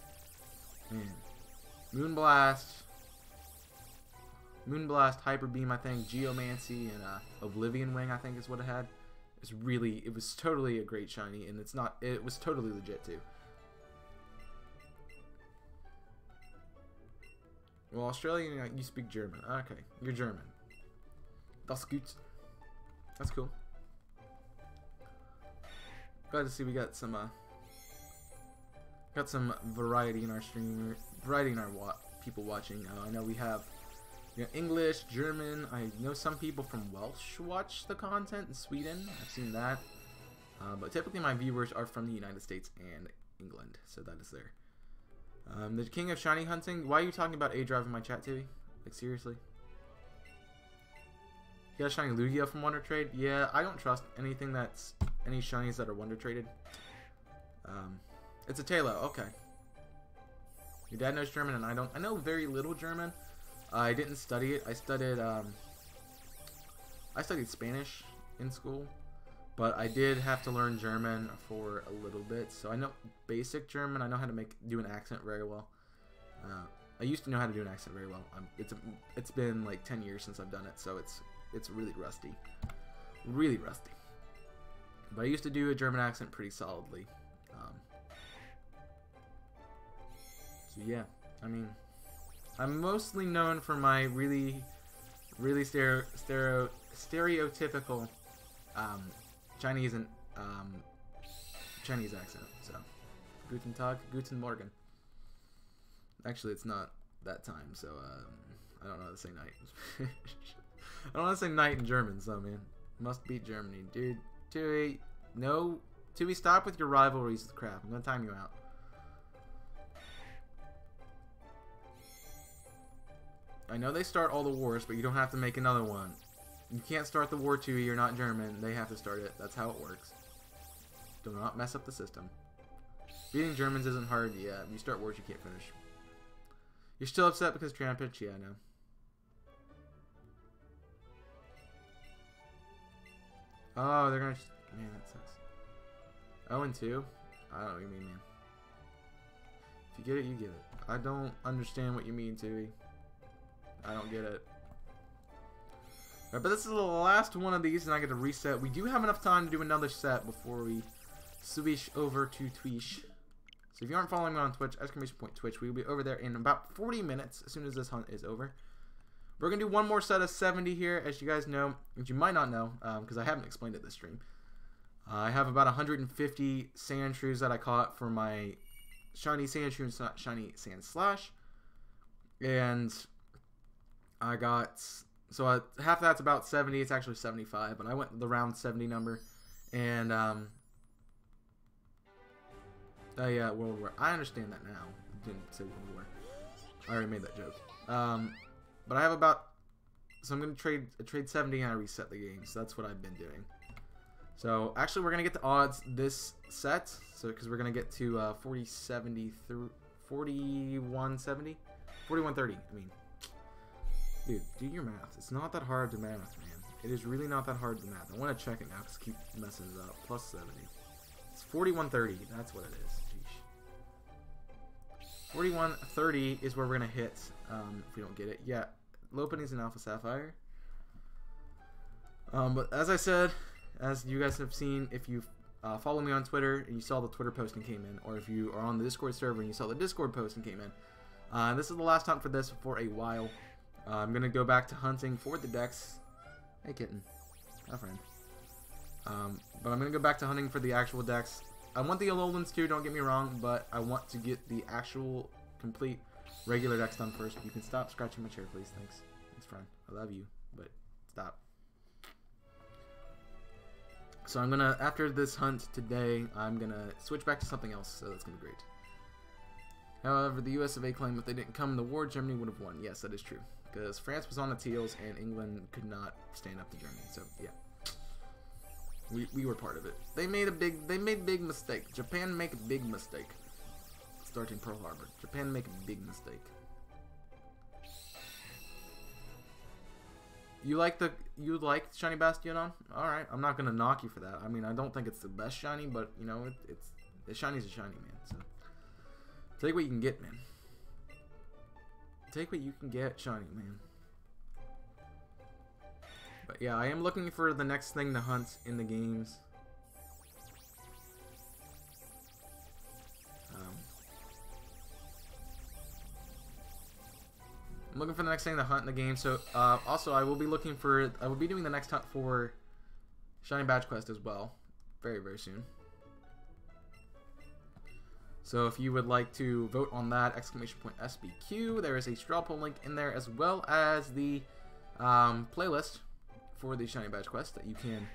Man. Moonblast, Hyper Beam, I think, Geomancy, and Oblivion Wing, I think is what it had. It was totally a great shiny, and it was totally legit too. Well, Australian, you speak German. Okay, you're German. Das gut. That's cool. Glad to see we got some variety in our stream, variety in our people watching. I know we have English, German. I know some people from Welsh watch the content in Sweden. I've seen that. But typically my viewers are from the United States and England, so that is there. The king of shiny hunting. Why are you talking about A-Drive in my chat, Tibby? Like, seriously? You got a shiny Lugia from Wonder Trade? Yeah, I don't trust anything that's... Any shinies that are Wonder Traded. It's a Tailo. Okay. Your dad knows German and I don't. I know very little German. I didn't study it. I studied Spanish in school. But I did have to learn German for a little bit, so I know basic German. I know how to do an accent very well. I used to know how to do an accent very well. It's been like 10 years since I've done it, so it's really rusty. Really rusty. But I used to do a German accent pretty solidly. So yeah, I mean, I'm mostly known for my really stereotypical Chinese and Chinese accent. So, Guten Tag, Guten Morgen. Actually, it's not that time, so I don't know how to say night. I don't want to say night in German, so man, must beat Germany, dude. Tui, no, Tui, stop with your rivalries with crap. I'm gonna time you out. I know they start all the wars, but you don't have to make another one. You can't start the war, Tui. You're not German. They have to start it. That's how it works. Do not mess up the system. Beating Germans isn't hard. Yeah, you start wars you can't finish. You're still upset because Trampage? Yeah, I know. Oh, they're gonna... Man, that sucks. 0-2? I don't know what you mean, man. If you get it, you get it. I don't understand what you mean, Tui. I don't get it. Alright, but this is the last one of these, and I get to reset. We do have enough time to do another set before we switch over to Twitch. So if you aren't following me on Twitch, !Twitch, we will be over there in about 40 minutes as soon as this hunt is over. We're going to do one more set of 70 here, as you guys know, which you might not know, because I haven't explained it this stream. I have about 150 Sandshrews that I caught for my Shiny Sandshrew and Shiny Sandslash. And I got... So half that's about 70. It's actually 75, but I went the round 70 number. And, oh yeah, World War. I understand that now. I didn't say World War. I already made that joke. But I have about... So I'm going to trade 70 and I reset the game. So that's what I've been doing. So, actually, we're going to get to odds this set. So, because we're going to get to 4070 through 4170? 4130, I mean. Dude, do your math. It's not that hard to math, man. It is really not that hard to math. I want to check it now because I keep messing it up. Plus 70. It's 4130. That's what it is. Jeez. 4130 is where we're going to hit if we don't get it. Yeah, Lopunny's an Alpha Sapphire. But as I said, as you guys have seen, if you follow me on Twitter and you saw the Twitter posting came in, or if you are on the Discord server and you saw the Discord posting came in, this is the last hunt for this for a while. I'm going to go back to hunting for the decks. Hey, kitten. Hi, friend. But I'm going to go back to hunting for the actual decks. I want the Alolans too, don't get me wrong, but I want to get the actual complete regular decks done first. You can stop scratching my chair, please. Thanks. Thanks, friend. I love you, but stop. So I'm going to, after this hunt today, I'm going to switch back to something else, so that's going to be great. However, the US of A claim if they didn't come in the war, Germany would have won. Yes, that is true. Because France was on its heels and England could not stand up to Germany. So yeah, we were part of it. They made big mistake. Japan make a big mistake. Starting Pearl Harbor. Japan make a big mistake. You like Shiny Bastion? Alright, I'm not gonna knock you for that. I mean, I don't think it's the best shiny, but you know, it's shiny's a shiny, man. So take what you can get, man. Take what you can get, shiny, man. But yeah, I am looking for the next thing to hunt in the games. I'm looking for the next thing to hunt in the game. So also, I will be doing the next hunt for Shiny Badge Quest as well, very soon. So if you would like to vote on that, !SBQ, there is a straw poll link in there, as well as the playlist for the Shiny Badge Quest that you can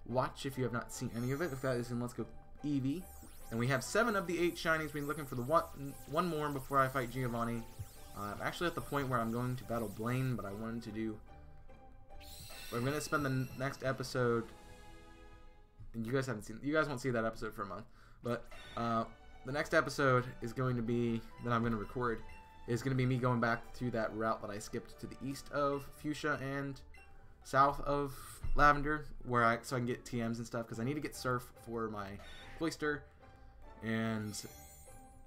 watch if you have not seen any of it. If that is in Let's Go Eevee. And we have 7 of the 8 shinies. We're looking for the one more before I fight Giovanni. I'm actually at the point where I'm going to battle Blaine, but I wanted to do... I'm going to spend the next episode... And you guys haven't seen... You guys won't see that episode for a month. But, the next episode is going to be, that I'm going to record, is going to be me going back to that route that I skipped to the east of Fuchsia and south of Lavender, so I can get TMs and stuff, because I need to get Surf for my Cloyster and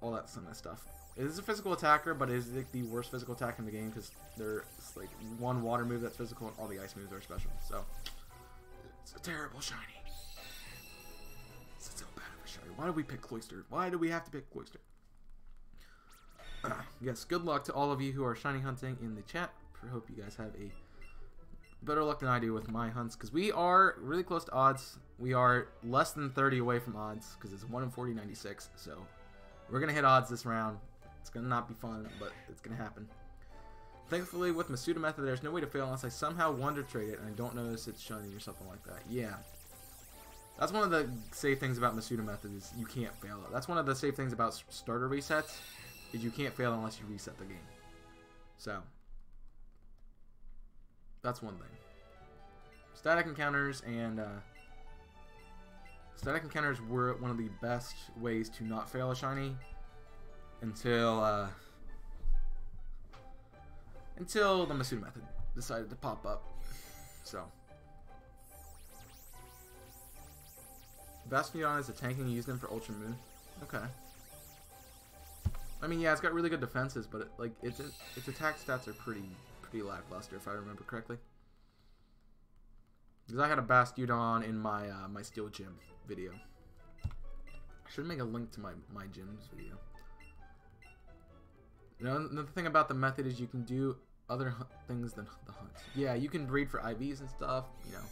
all that kind of stuff. It is a physical attacker, but it is like the worst physical attack in the game, because there's like one water move that's physical and all the ice moves are special. So it's a terrible shiny. It's so bad of a shiny. Why do we pick Cloyster? Why do we have to pick Cloyster? Yes, good luck to all of you who are shiny hunting in the chat. I hope you guys have a better luck than I do with my hunts, because we are really close to odds. We are less than 30 away from odds, because it's 1 in 40.96. So we're gonna hit odds this round. It's gonna not be fun, but it's gonna happen. Thankfully, with Masuda method, there's no way to fail unless I somehow wonder trade it and I don't notice it's shiny or something like that. Yeah, that's one of the safe things about Masuda method, is you can't fail it. That's one of the safe things about starter resets, is you can't fail unless you reset the game. So that's one thing. Static encounters were one of the best ways to not fail a shiny until the Masuda method decided to pop up. So Bastion is a tank and used him for Ultra Moon. Okay. I mean, yeah, it's got really good defenses, but its attack stats are pretty lackluster, if I remember correctly. Because I had a Bastiodon in my my Steel Gym video. I should make a link to my gyms video. You know, the thing about the method is you can do other things than the hunts. Yeah, you can breed for IVs and stuff, you know.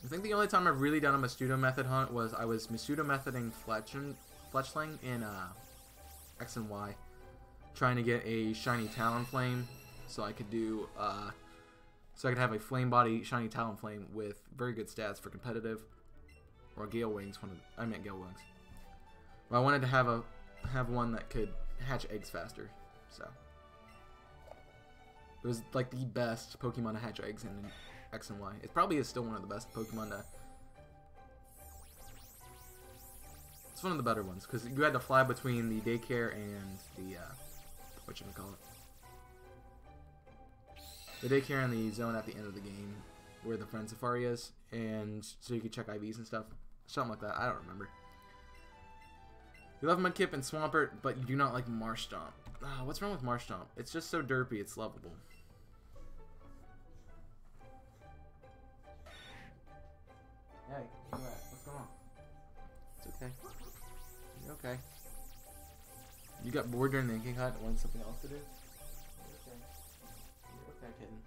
I think the only time I've really done a Masuda method hunt was I was Masuda methoding Fletchling in X and Y, trying to get a shiny Talonflame, so I could do so I could have a Flame Body shiny Talonflame with very good stats for competitive, or Gale Wings. I meant Gale Wings. But I wanted to have one that could hatch eggs faster, so it was like the best Pokemon to hatch eggs in X and Y. It probably is still one of the best Pokemon to. It's one of the better ones, because you had to fly between the daycare and the whatchamacallit. The daycare and the zone at the end of the game, where the Friend Safari is, and so you could check IVs and stuff. Something like that. I don't remember. You love Mudkip and Swampert, but you do not like Marshtomp. Oh, what's wrong with Marshtomp? It's just so derpy, it's lovable. Hey, what's going on? It's okay. You're okay. You got bored during the Inking Hunt and wanted something else to do? You're okay. You're okay, kitten.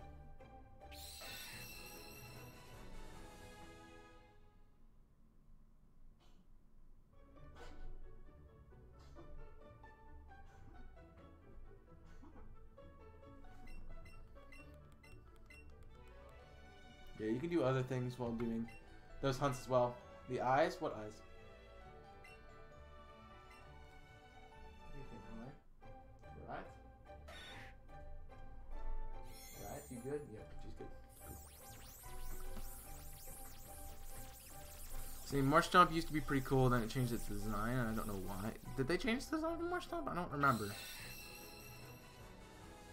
Yeah, you can do other things while doing those hunts as well. The eyes? What eyes? Right? Right? You good? Yeah, she's good. Cool. See, Marshtomp used to be pretty cool, then it changed its design, and I don't know why. Did they change the design for Marshtomp? I don't remember.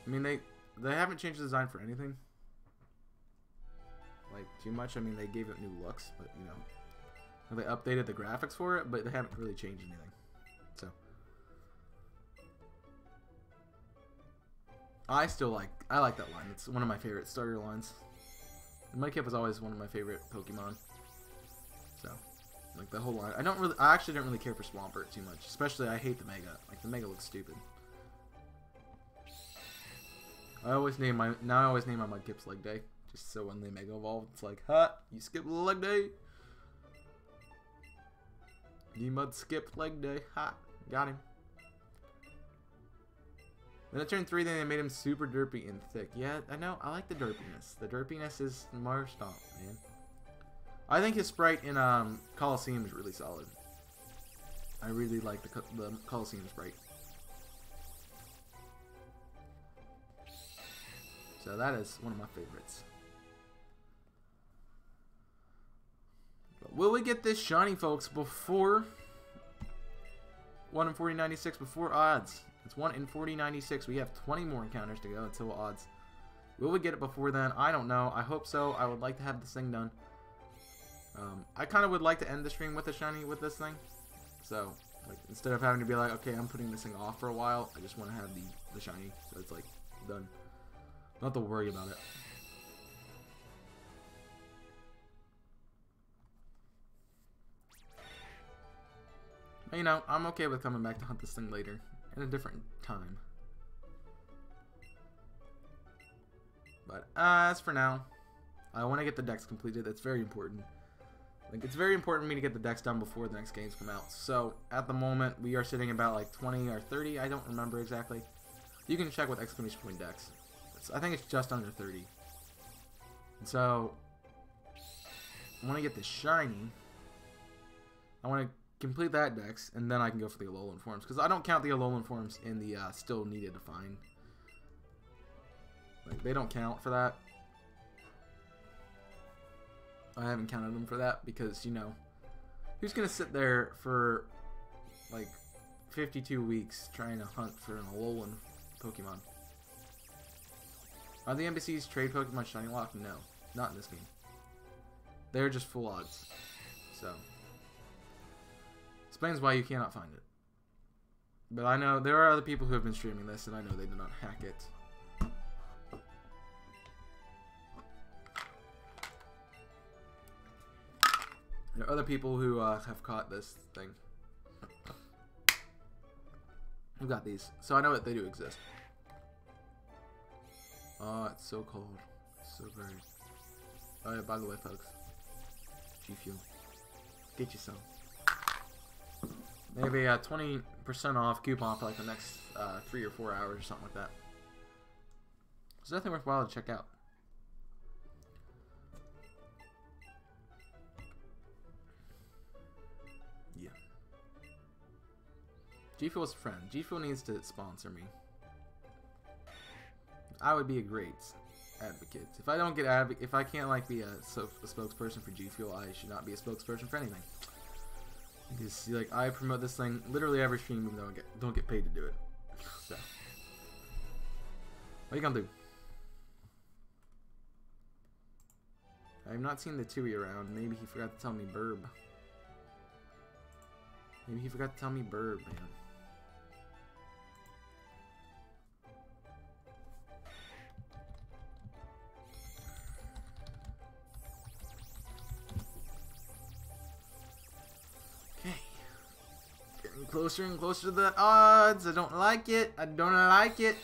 I mean, they haven't changed the design for anything. Like, too much. I mean, they gave it new looks, but, you know. They updated the graphics for it, but they haven't really changed anything. So. I like that line. It's one of my favorite starter lines. And Mudkip was always one of my favorite Pokemon. So, like, the whole line. I actually don't really care for Swampert too much. Especially, I hate the Mega. Like, the Mega looks stupid. I always name my Mudkips Leg Day. Just so when they Mega Evolve, it's like, ha! You skipped Leg Day! You mud skipped Leg Day. Ha! Got him. Then at turn 3, then they made him super derpy and thick. Yeah, I know. I like the derpiness. The derpiness is Marshtomp, man. I think his sprite in Coliseum is really solid. I really like the Coliseum sprite. So that is one of my favorites. But will we get this shiny, folks, before 1 in 40.96, before odds? It's 1 in 40.96. We have 20 more encounters to go until odds. Will we get it before then? I don't know. I hope so. I would like to have this thing done. I kind of would like to end the stream with a shiny with this thing. So, like, instead of having to be like, okay, I'm putting this thing off for a while, I just want to have the shiny. So it's like, done. Don't have to worry about it. But, you know, I'm okay with coming back to hunt this thing later. At a different time. But, as for now, I want to get the decks completed. That's very important. Like, it's very important for me to get the decks done before the next games come out. So, at the moment, we are sitting about like 20 or 30. I don't remember exactly. You can check with exclamation point decks. I think it's just under 30. And so, I want to get the shiny. I want to complete that dex, and then I can go for the Alolan forms. Because I don't count the Alolan forms in the still needed to find. Like, they don't count for that. I haven't counted them for that because, you know, who's going to sit there for, like, 52 weeks trying to hunt for an Alolan Pokemon? Are the NPCs trade Pokemon Shiny Lock? No, not in this game. They're just full odds. So, explains why you cannot find it. But I know there are other people who have been streaming this, and I know they did not hack it. There are other people who have caught this thing. Who got these. So I know that they do exist. Oh, it's so cold. It's so very... Oh yeah, by the way, folks. G Fuel. Get you some. Maybe a 20% off coupon for like the next 3 or 4 hours or something like that. It's nothing worthwhile to check out. Yeah. G Fuel's a friend. G Fuel needs to sponsor me. I would be a great advocate. If I don't get if I can't like be a spokesperson for G Fuel, I should not be a spokesperson for anything. Because like I promote this thing literally every stream, even though I don't get paid to do it. So, what are you gonna do? I have not seen the Tui around. Maybe he forgot to tell me burb. Maybe he forgot to tell me burb, man. Closer and closer to the odds. I don't like it. I don't like it.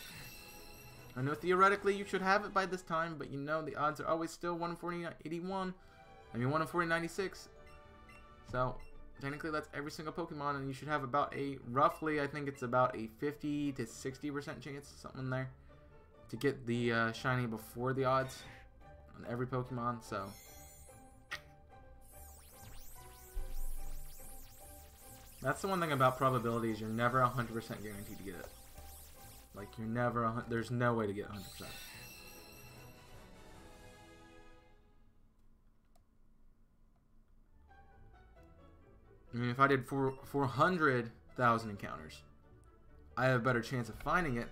I know theoretically you should have it by this time, but you know the odds are always still 1 in 4081. I mean 1 in 4096. So technically that's every single Pokemon, and you should have about a roughly, I think it's about a 50 to 60% chance, something in there, to get the shiny before the odds on every Pokemon. So. That's the one thing about probabilities, you're never 100% guaranteed to get it. Like, you're never, there's no way to get 100%. I mean, if I did 400,000 encounters, I have a better chance of finding it.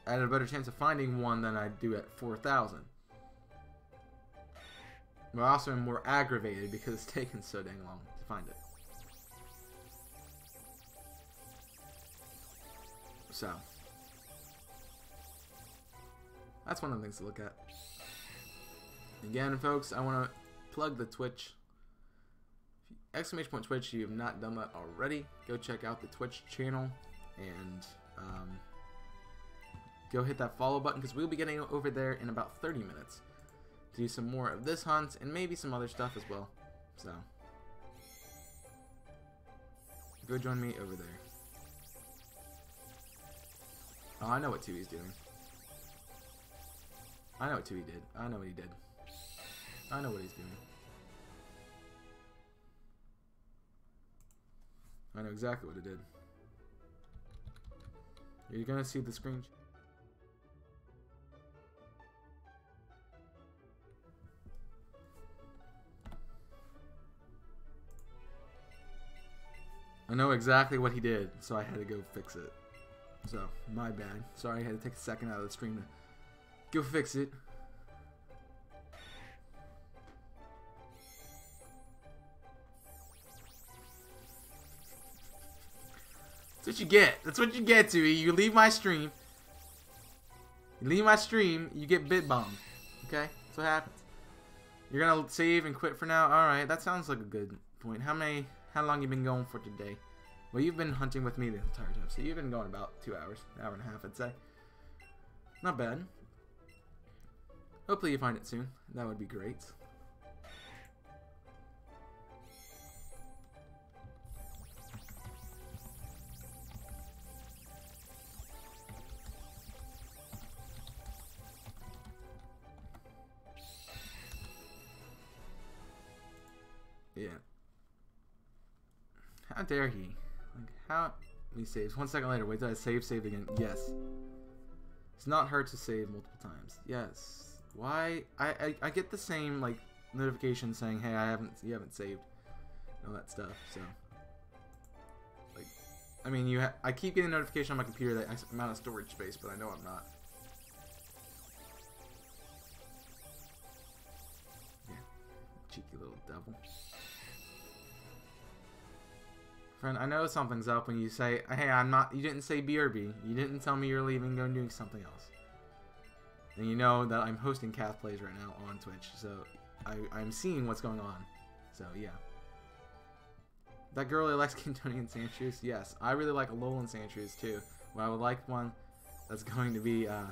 I had a better chance of finding one than I do at 4,000. But I also am more aggravated because it's taken so dang long to find it. So, that's one of the things to look at. Again, folks, I want to plug the Twitch. Exclamation point Twitch, if you have not done that already, go check out the Twitch channel and go hit that follow button, because we'll be getting over there in about 30 minutes to do some more of this hunt and maybe some other stuff as well. So, go join me over there. Oh, I know what Tui's doing. I know what Tui did. I know what he did. I know what he's doing. I know exactly what it did. Are you gonna see the screen? I know exactly what he did, so I had to go fix it. So, my bad. Sorry, I had to take a second out of the stream to Go fix it. That's what you get. That's what you get, Tui. You leave my stream. You leave my stream, you get bit bombed. Okay? That's what happens. You're gonna save and quit for now? Alright, that sounds like a good point. How long you been going for today? Well, you've been hunting with me the entire time, so you've been going about 2 hours. An hour and a half, I'd say. Not bad. Hopefully you find it soon. That would be great. Yeah. How dare he? Like, how? He saves. 1 second later. Wait till I save again. Yes. It's not hard to save multiple times. Yes. Why? I get the same, like, notification saying, hey, you haven't saved. And all that stuff, so. Like, I mean, I keep getting a notification on my computer that I'm out of storage space, but I know I'm not. Yeah. Cheeky little devil. Friend, I know something's up when you say, hey, you didn't say BRB. You didn't tell me you're leaving, going doing something else. And you know that I'm hosting Cath Plays right now on Twitch, so I'm seeing what's going on. So, yeah. That girl really likes Cantonian Sandshrews? Yes. I really like Alolan Sandshrews, too. But I would like one that's going to be, I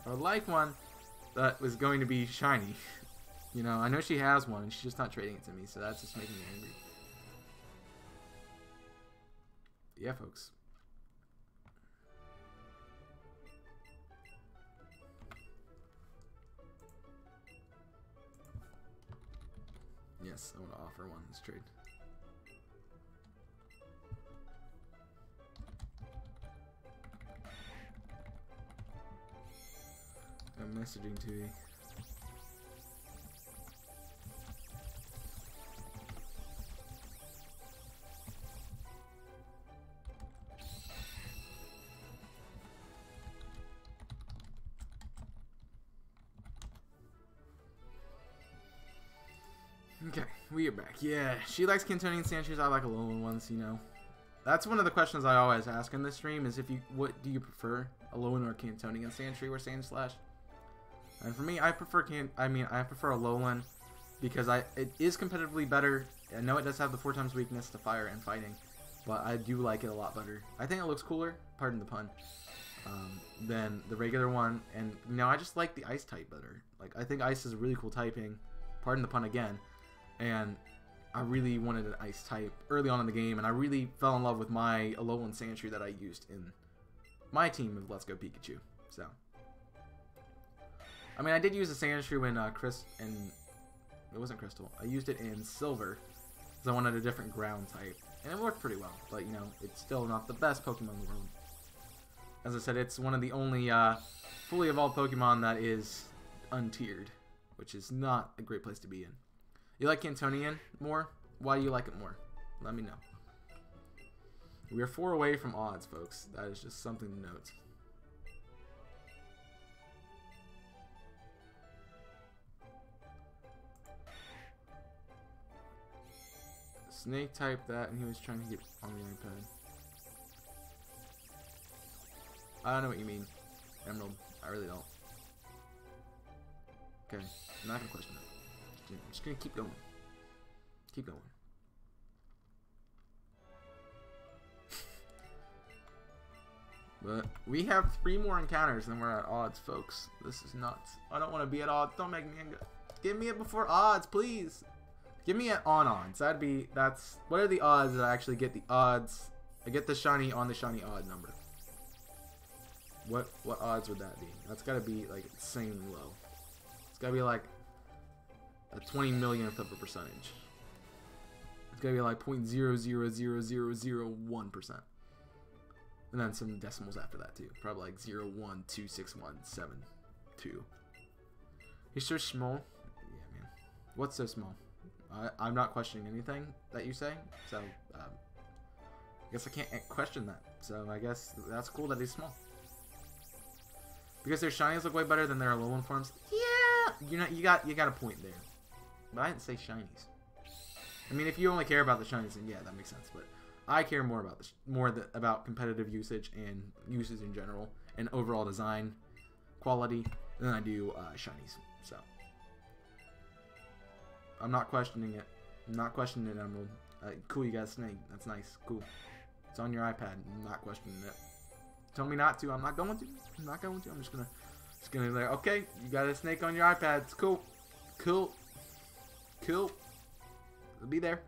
would like one that was going to be shiny. You know, I know she has one, and she's just not trading it to me, so that's just making me angry. Yeah, folks. Yes, I want to offer one this trade. I'm messaging to you. Okay, we are back. Yeah, she likes Cantonian Sandshrews. I like Alolan ones, you know. That's one of the questions I always ask in this stream is what do you prefer, Alolan or Cantonian Sandshrew or Sandslash? And for me, I prefer Alolan because it is competitively better. I know it does have the 4 times weakness to fire and fighting, but I do like it a lot better. I think it looks cooler, pardon the pun, than the regular one. And you know, I just like the ice type better. Like, I think ice is a really cool typing, pardon the pun again. And I really wanted an ice type early on in the game, and I really fell in love with my Alolan Sandshrew that I used in my team of Let's Go Pikachu. So, I mean, I did use a Sandshrew in it wasn't Crystal. I used it in Silver because I wanted a different ground type, and it worked pretty well. But you know, it's still not the best Pokemon in the world. As I said, it's one of the only fully evolved Pokemon that is untiered, which is not a great place to be in. You like Cantonian more? Why do you like it more? Let me know. We are 4 away from odds, folks. That is just something to note. Snake typed that, and he was trying to get on the iPad. I don't know what you mean, Emerald. I really don't. Okay, I'm not gonna question that. I'm just gonna keep going. Keep going. But we have 3 more encounters and we're at odds, folks. This is nuts. I don't want to be at odds. Don't make me angry. Give me it before odds, please. Give me it on odds. What are the odds that I actually get the odds? I get the shiny on the shiny odd number. What odds would that be? That's gotta be like insanely low. It's gotta be like a 20 millionth of a percentage. It's gotta be like 0.000001%. And then some decimals after that too. Probably like 0.12617.2. He's so small. Yeah, man. What's so small? I'm not questioning anything that you say. So, I guess I can't question that. So, I guess that's cool that he's small. Because their shinies look way better than their Alolan forms. Yeah, you got a point there. But I didn't say shinies. I mean, if you only care about the shinies, then yeah, that makes sense. But I care more about about competitive usage and usage in general and overall design quality than I do shinies. So I'm not questioning it. I'm not questioning it, Emerald. Cool, you got a snake. That's nice. Cool. It's on your iPad. I'm not questioning it. Tell me not to. I'm not going to. I'm not going to. I'm just gonna be like, okay, you got a snake on your iPad. It's cool. Cool. Cool. It'll be there.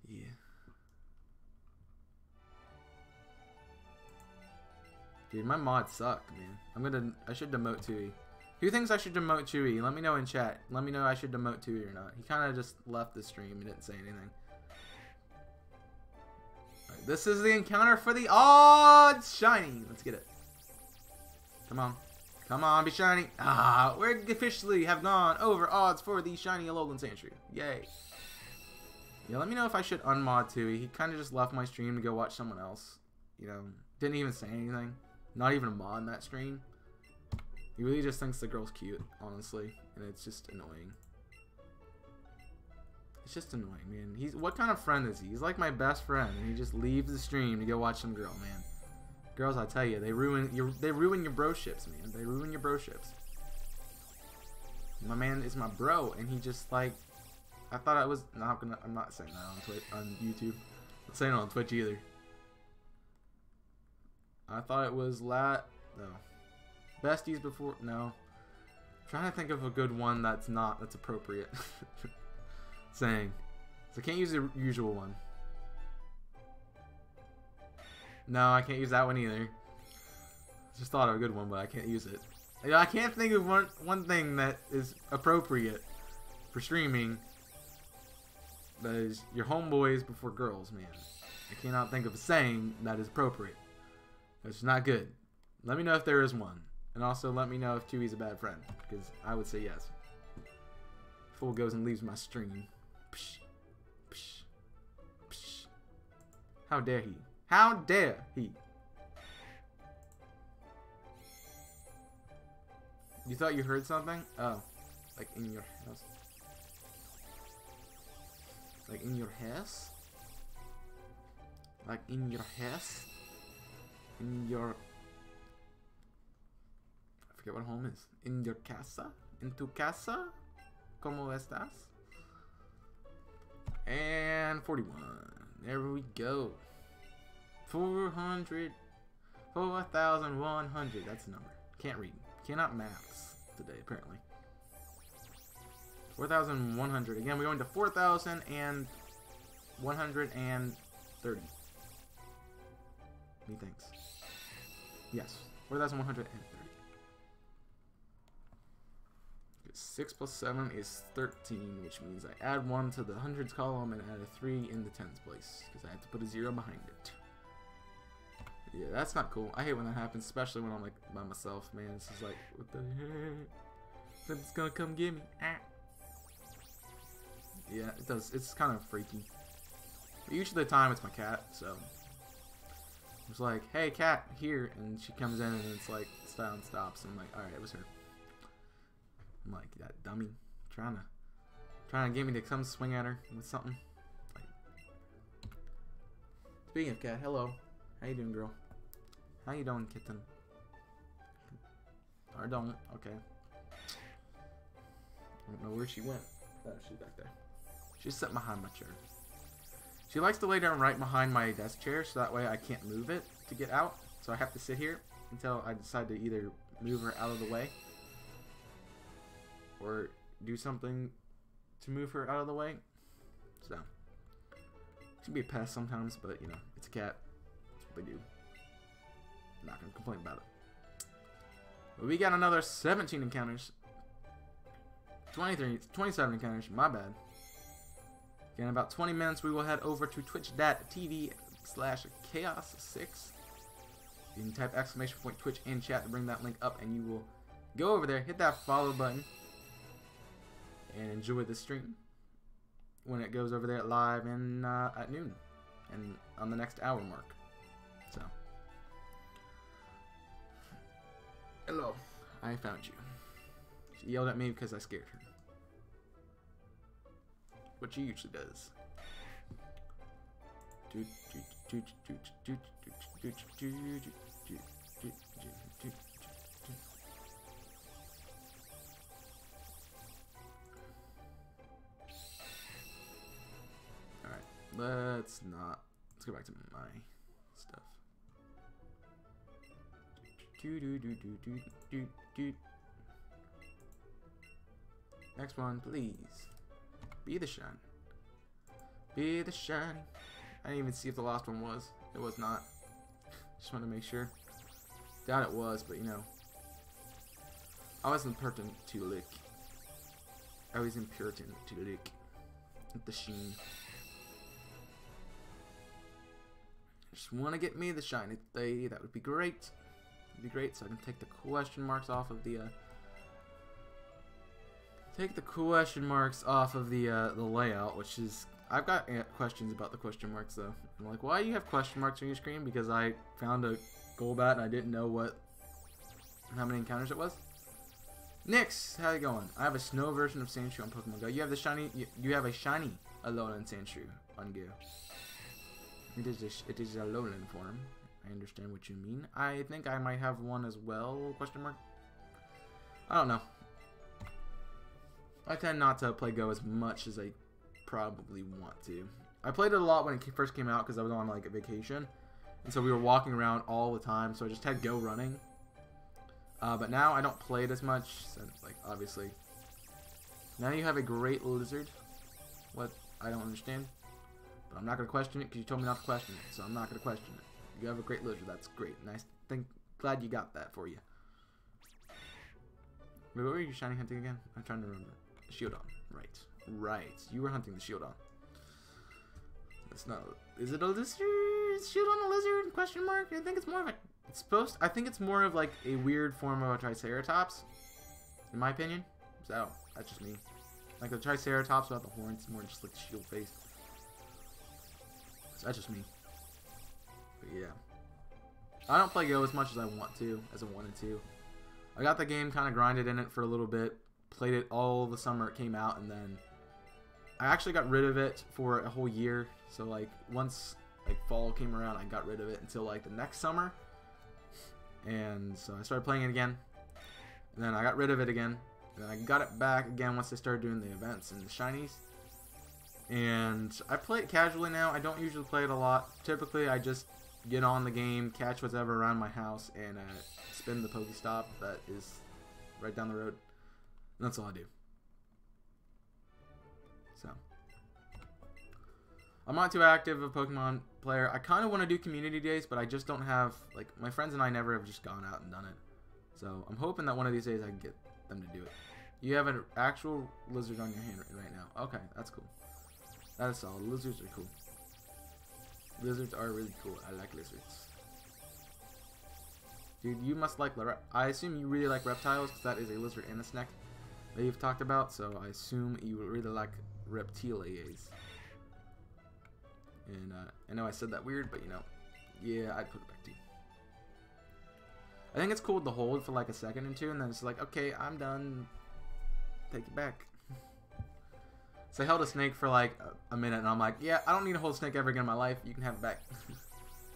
Yeah. Dude, my mods suck, man. I should demote Tui. Who thinks I should demote Chewy? Let me know in chat. Let me know I should demote Chewy or not. He kind of just left the stream and didn't say anything. Right, this is the encounter for the odds shiny. Let's get it. Come on. Come on, be shiny. Ah, we officially have gone over odds for the shiny Alolan Sandshrew. Yay. Yeah, let me know if I should unmod Chewy. He kind of just left my stream to go watch someone else. You know, didn't even say anything. Not even a mod in that stream. He really just thinks the girl's cute, honestly, and it's just annoying. It's just annoying, man. What kind of friend is he? He's like my best friend, and he just leaves the stream to go watch some girl, man. Girls, I tell you, they ruin your broships, man. They ruin your broships. My man is my bro, and he just like, I thought I was not gonna. I'm not saying that on YouTube. I'm not saying it on Twitch either. I thought it was no. Besties before, no. I'm trying to think of a good one that's appropriate. Saying. So I can't use the usual one. No, I can't use that one either. Just thought of a good one, but I can't use it. I can't think of one thing that is appropriate for streaming. That is your homeboys before girls, man. I cannot think of a saying that is appropriate. It's not good. Let me know if there is one. And also let me know if Chewy's a bad friend, because I would say yes. Fool goes and leaves my stream. Psh, psh, psh. How dare he? How dare he? You thought you heard something? Oh, like in your house? Like in your house? Like in your house? In your... Forget what home is. In your casa? In tu casa? ¿Cómo estás? And 41. There we go. 400. 4,100. That's the number. Can't read. Cannot maths today, apparently. 4,100. Again, we're going to 4,130. Methinks. Yes. 4,130. 6 plus 7 is 13, which means I add 1 to the hundreds column and add a 3 in the tens place, because I have to put a 0 behind it. Yeah, that's not cool. I hate when that happens, especially when I'm like by myself, man. This is like, what the heck? Something's gonna come get me. Ah. Yeah, it does. It's kind of freaky. But usually the time it's my cat, so it's like, hey cat, here, and she comes in and it's like style and stops. And I'm like, alright, it was her. I'm like, that dummy, trying to get me to come swing at her with something. Like, speaking of cat, hello, how you doing, girl? How you doing, kitten? Or don't, okay. I don't know where she went. Oh, she's back there. She's sitting behind my chair. She likes to lay down right behind my desk chair, so that way I can't move it to get out. So I have to sit here until I decide to either move her out of the way or do something to move her out of the way. So she can be a pest sometimes, but you know, it's a cat. That's what they do. I'm not gonna complain about it. But we got another 17 encounters. 27 encounters, my bad. In about 20 minutes, we will head over to twitch.tv/chaos6. You can type !point Twitch in chat to bring that link up, and you will go over there, hit that follow button, and enjoy the stream when it goes over there live and at noon and on the next hour mark. So, hello, I found you. She yelled at me because I scared her, which she usually does. Alright, let's go back to my stuff. Next one, please. Be the shine. Be the shine. I didn't even see if the last one was. It was not. Just want to make sure. Doubt it was, but you know. I was impertinent to lick. I was impertinent to lick. The sheen. Just want to get me the shiny thing. That would be great. Would be great, so I can take the question marks off of the layout, which is, I've got questions about the question marks though. I'm like, why do you have question marks on your screen? Because I found a Golbat and I didn't know how many encounters it was. Nix, how you going? I have a snow version of Sandshrew on Pokemon Go. You have the shiny. You have a shiny Alolan Sandshrew on Go. It is a Alolan form. I understand what you mean. I think I might have one as well. Question mark. I don't know. I tend not to play Go as much as I probably want to. I played it a lot when it first came out because I was on like a vacation, and so we were walking around all the time. So I just had Go running. But now I don't play it as much. Since, like, obviously. Now you have a great lizard. What? I don't understand. But I'm not gonna question it because you told me not to question it. So I'm not gonna question it. You have a great lizard. That's great. Nice. Glad you got that for you. Wait, what were you shiny hunting again? I'm trying to remember. Shieldon. Right. Right. You were hunting the Shieldon. It's not. Is it a lizard? Is Shieldon a lizard? Question mark. I think it's more of a. It's supposed. I think it's more of like a weird form of a Triceratops. In my opinion. So that's just me. Like the Triceratops without the horns, it's more just like shield face. So that's just me. But yeah. I don't play Go as much as I want to, as I wanted to. I got the game kind of grinded in it for a little bit. Played it all the summer it came out, and then I actually got rid of it for a whole year. So like once like fall came around, I got rid of it until like the next summer. And so I started playing it again. And then I got rid of it again. And then I got it back again once they started doing the events and the Shinies. And I play it casually now. I don't usually play it a lot. Typically I just get on the game, catch whatever around my house, and spin the Pokestop that is right down the road. And that's all I do. So I'm not too active of a Pokemon player. I kind of want to do community days, but I just don't have, like, my friends and I never have just gone out and done it. So I'm hoping that one of these days I can get them to do it. You have an actual lizard on your hand right now. Okay, that's cool. That is solid. Lizards are cool. Lizards are really cool. I like lizards. Dude, you must like... I assume you really like reptiles, because that is a lizard and a snake that you've talked about. So I assume you really like reptilias. And I know I said that weird, but you know, yeah, I'd put it back to you. I think it's cool to hold for like a second or two, and then it's like, okay, I'm done. Take it back. So I held a snake for like a minute, and I'm like, yeah, I don't need to hold a snake ever again in my life. You can have it back.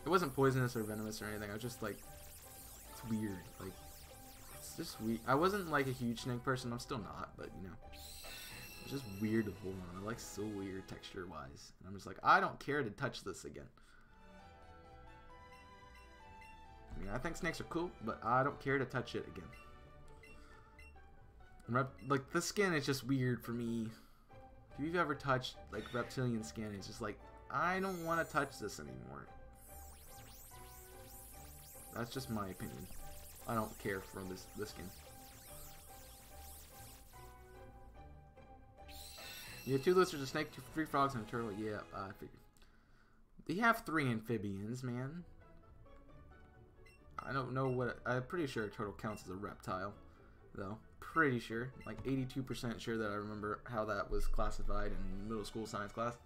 It wasn't poisonous or venomous or anything. I was just like, it's weird. Like, it's just weird. I wasn't like a huge snake person. I'm still not, but you know. It's just weird to hold on. Like, so weird texture-wise. And I'm just like, I don't care to touch this again. I mean, I think snakes are cool, but I don't care to touch it again. And like, the skin is just weird for me. If you've ever touched, like, reptilian skin, it's just like, I don't want to touch this anymore. That's just my opinion. I don't care for this skin. You have 2 lizards, a snake, 3 frogs, and a turtle. Yeah, I figured. They have 3 amphibians, man. I don't know what... I'm pretty sure a turtle counts as a reptile, though. Pretty sure. Like 82% sure that I remember how that was classified in middle school science class.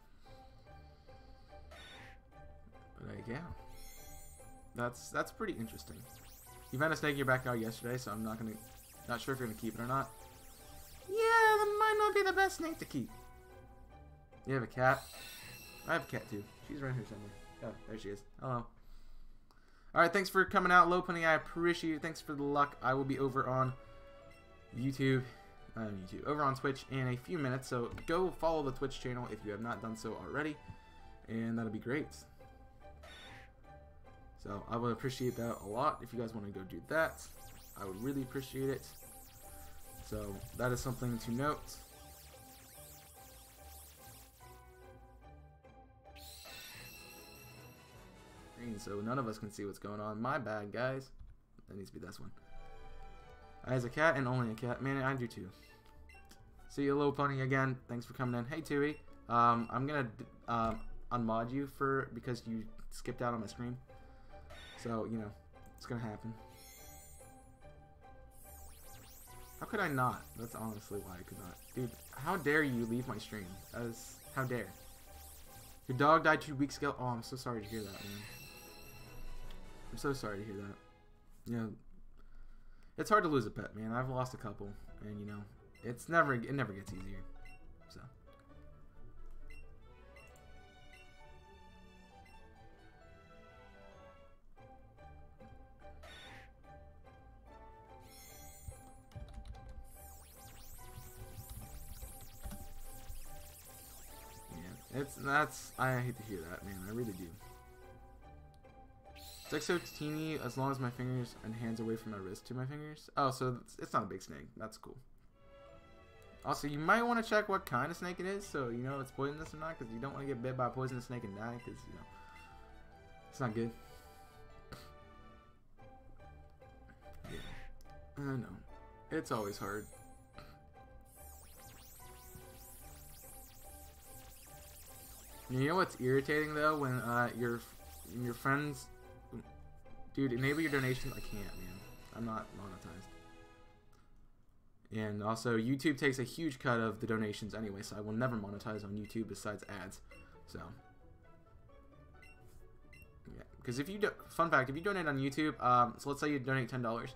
But yeah. That's pretty interesting. You found a snake in your backyard yesterday, so I'm not sure if you're gonna keep it or not. Yeah, that might not be the best snake to keep. You have a cat? I have a cat too. She's right here somewhere. Oh, there she is. Hello. Alright, thanks for coming out, Low Punny. I appreciate it. Thanks for the luck. I will be over on YouTube. Over on Twitch in a few minutes. So go follow the Twitch channel if you have not done so already. And that'll be great. So I would appreciate that a lot. If you guys want to go do that, I would really appreciate it. So that is something to note. So none of us can see what's going on. My bad, guys. That needs to be this one. I has a cat and only a cat. Man, I do too. See you, Low Punny, again. Thanks for coming in. Hey, Tui. I'm gonna unmod you because you skipped out on my screen. So, you know, it's gonna happen. How could I not? That's honestly why I could not. Dude, how dare you leave my stream? How dare? Your dog died 2 weeks ago? Oh, I'm so sorry to hear that, man. I'm so sorry to hear that. You know, it's hard to lose a pet, man. I've lost a couple, and you know, it never gets easier. So. I hate to hear that, man. I really do. It's like so teeny as long as my fingers and hands away from my wrist to my fingers. Oh, so it's not a big snake. That's cool. Also, you might want to check what kind of snake it is, so you know if it's poisonous or not, because you don't want to get bit by a poisonous snake and die, because you know it's not good. Yeah, I know. It's always hard. You know what's irritating though, when your friends, dude, enable your donations. I can't, man. I'm not monetized. And also, YouTube takes a huge cut of the donations anyway, so I will never monetize on YouTube besides ads. So, yeah. Because if you fun fact, if you donate on YouTube, so let's say you donate $10.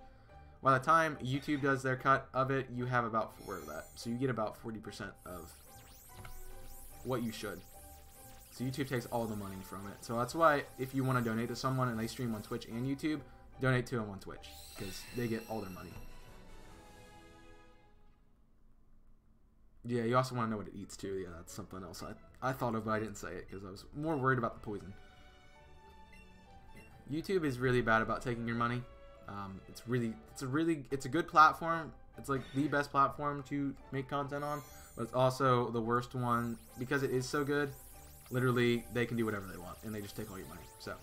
By the time YouTube does their cut of it, you have about 4 of that. So you get about 40% of what you should. So YouTube takes all the money from it. So that's why if you want to donate to someone and they stream on Twitch and YouTube, donate to them on Twitch because they get all their money. Yeah, you also want to know what it eats too. Yeah, that's something else I thought of, but I didn't say it because I was more worried about the poison. YouTube is really bad about taking your money. It's a good platform. It's like the best platform to make content on, but it's also the worst one because it is so good. Literally, they can do whatever they want, and they just take all your money. So,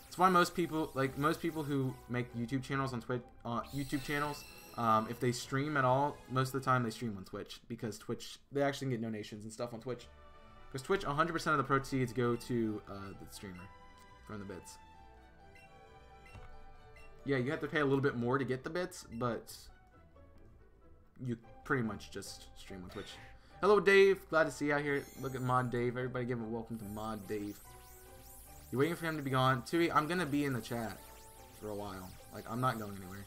that's why most people who make YouTube channels on Twitch, if they stream at all, most of the time they stream on Twitch because Twitch they actually get donations and stuff on Twitch. Because Twitch, 100% of the proceeds go to the streamer from the bits. Yeah, you have to pay a little bit more to get the bits, but you pretty much just stream on Twitch. Hello, Dave. Glad to see you out here. Look at Mod Dave. Everybody give a welcome to Mod Dave. You waiting for him to be gone? Tui, I'm going to be in the chat for a while. Like, I'm not going anywhere.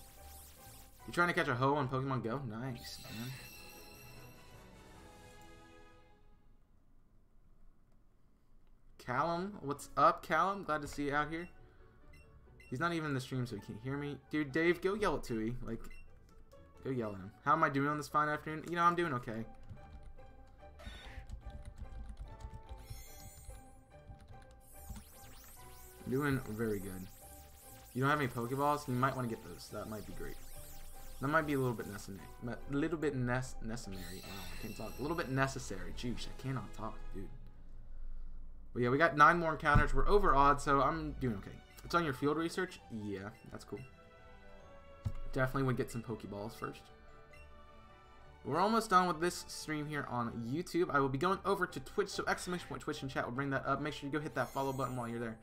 You trying to catch a hoe on Pokemon Go? Nice, man. Callum, what's up, Callum? Glad to see you out here. He's not even in the stream, so he can't hear me. Dude, Dave, go yell at Tui. Like, go yell at him. How am I doing on this fine afternoon? You know, I'm doing okay. Doing very good. You don't have any Pokeballs? You might want to get those. That might be great. That might be a little bit necessary. Wow, I can't talk. A little bit necessary. Jeez, I cannot talk, dude. But yeah, we got 9 more encounters. We're over odds, so I'm doing okay. It's on your field research? Yeah, that's cool. Definitely would get some Pokeballs first. We're almost done with this stream here on YouTube. I will be going over to Twitch, so !Twitch in chat will bring that up. Make sure you go hit that follow button while you're there.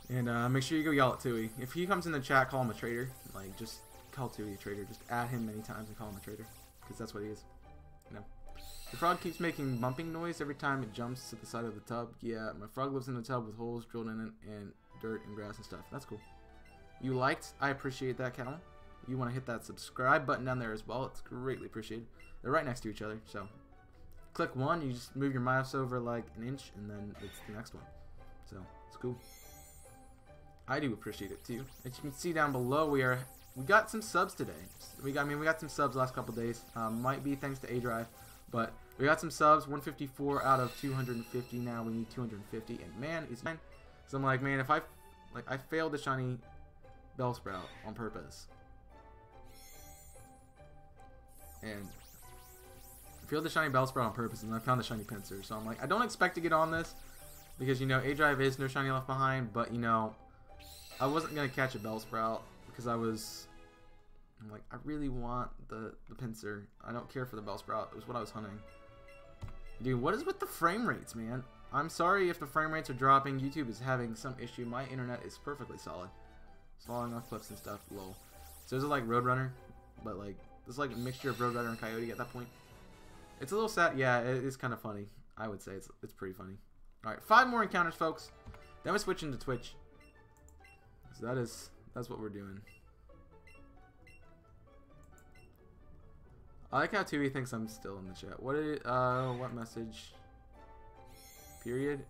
And make sure you go yell at Tui. If he comes in the chat, call him a traitor. Like, just call Tui a traitor. Just add him many times and call him a traitor. Because that's what he is. You know. The frog keeps making bumping noise every time it jumps to the side of the tub. Yeah, my frog lives in a tub with holes drilled in it and dirt and grass and stuff. That's cool. You liked. I appreciate that, Cal. You want to hit that subscribe button down there as well. It's greatly appreciated. They're right next to each other, so click one, you just move your mouse over like an inch, and then it's the next one. So it's cool. I do appreciate it too. As you can see down below, we got some subs today. We got some subs last couple days. Might be thanks to A-Drive, but we got some subs. 154 out of 250. Now we need 250, and man, is mine. So I'm like, man, if I failed the shiny Bellsprout on purpose, and I failed the shiny Bellsprout on purpose, and I found the shiny Pinsir. So I'm like, I don't expect to get on this because, you know, A-Drive is no shiny left behind, but, you know, I wasn't going to catch a Bellsprout because I'm like, I really want the Pinsir. I don't care for the Bellsprout. It was what I was hunting. Dude, what is with the frame rates, man? I'm sorry if the frame rates are dropping. YouTube is having some issue. My internet is perfectly solid. It's falling off cliffs and stuff. Lol. So is it like Roadrunner? But like, it's like a mixture of Roadrunner and Coyote at that point. It's a little sad. Yeah, it is kind of funny. I would say it's pretty funny. Alright, 5 more encounters, folks. Then we switch into Twitch. So that's what we're doing. I like how Tui thinks I'm still in the chat. What message? Period.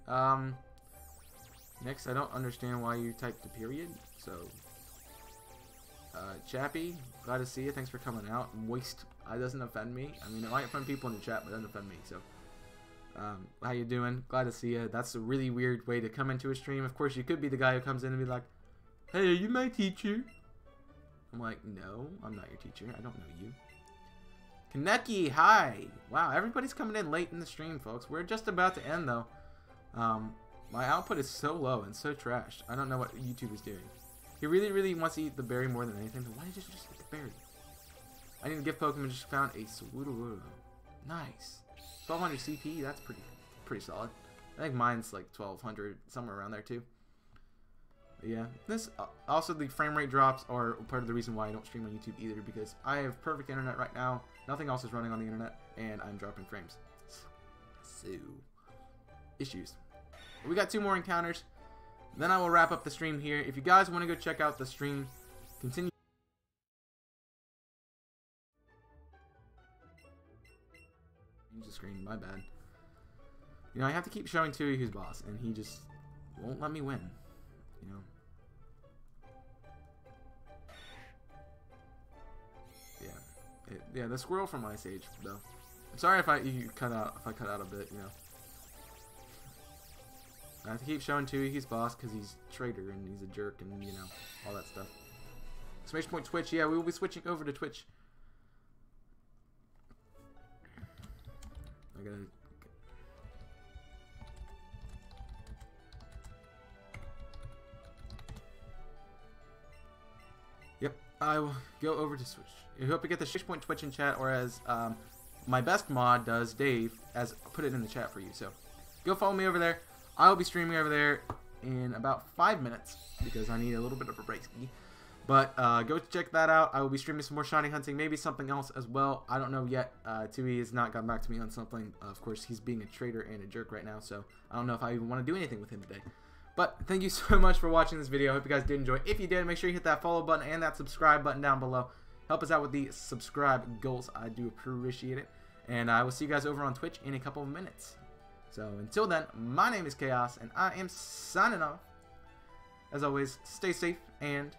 Next, I don't understand why you typed the period. So, Chappie, glad to see you. Thanks for coming out. Moist, doesn't offend me. I mean, it might offend people in the chat, but it doesn't offend me. So, how you doing? Glad to see you. That's a really weird way to come into a stream. Of course, you could be the guy who comes in and be like, "Hey, are you my teacher?" I'm like, "No, I'm not your teacher. I don't know you." Kaneki, hi. Wow, everybody's coming in late in the stream, folks. We're just about to end, though. My output is so low and so trashed. I don't know what YouTube is doing. He really, really wants to eat the berry more than anything, but why did you just eat the berry? I need to give Pokemon just found a Swoodoodle. Nice. 1200 CP, that's pretty solid. I think mine's like 1200, somewhere around there too. But yeah, this also the frame rate drops are part of the reason why I don't stream on YouTube either, because I have perfect internet right now. Nothing else is running on the internet, and I'm dropping frames. So, issues. But we got 2 more encounters. Then I will wrap up the stream here. If you guys want to go check out the stream, continue. Change the screen, my bad. You know, I have to keep showing Tui who's boss, and he just won't let me win. You know. Yeah, the squirrel from Ice Age, though. I'm sorry if I cut out a bit, you know. I have to keep showing Tui he's boss because he's traitor and he's a jerk and, you know, all that stuff. Exclamation point Twitch. Yeah, we will be switching over to Twitch. I gotta... Yep, I will go over to Switch. I hope you get the 6-point Twitch in chat, or as my best mod does, Dave, as put it in the chat for you. So go follow me over there. I will be streaming over there in about 5 minutes because I need a little bit of a break. But go check that out. I will be streaming some more shiny hunting, maybe something else as well. I don't know yet. Tui has not gotten back to me on something. Of course, he's being a traitor and a jerk right now, so I don't know if I even want to do anything with him today. But thank you so much for watching this video. I hope you guys did enjoy. If you did, make sure you hit that follow button and that subscribe button down below. Help us out with the subscribe goals. I do appreciate it. And I will see you guys over on Twitch in a couple of minutes. So until then, my name is Chaos, and I am signing off. As always, stay safe and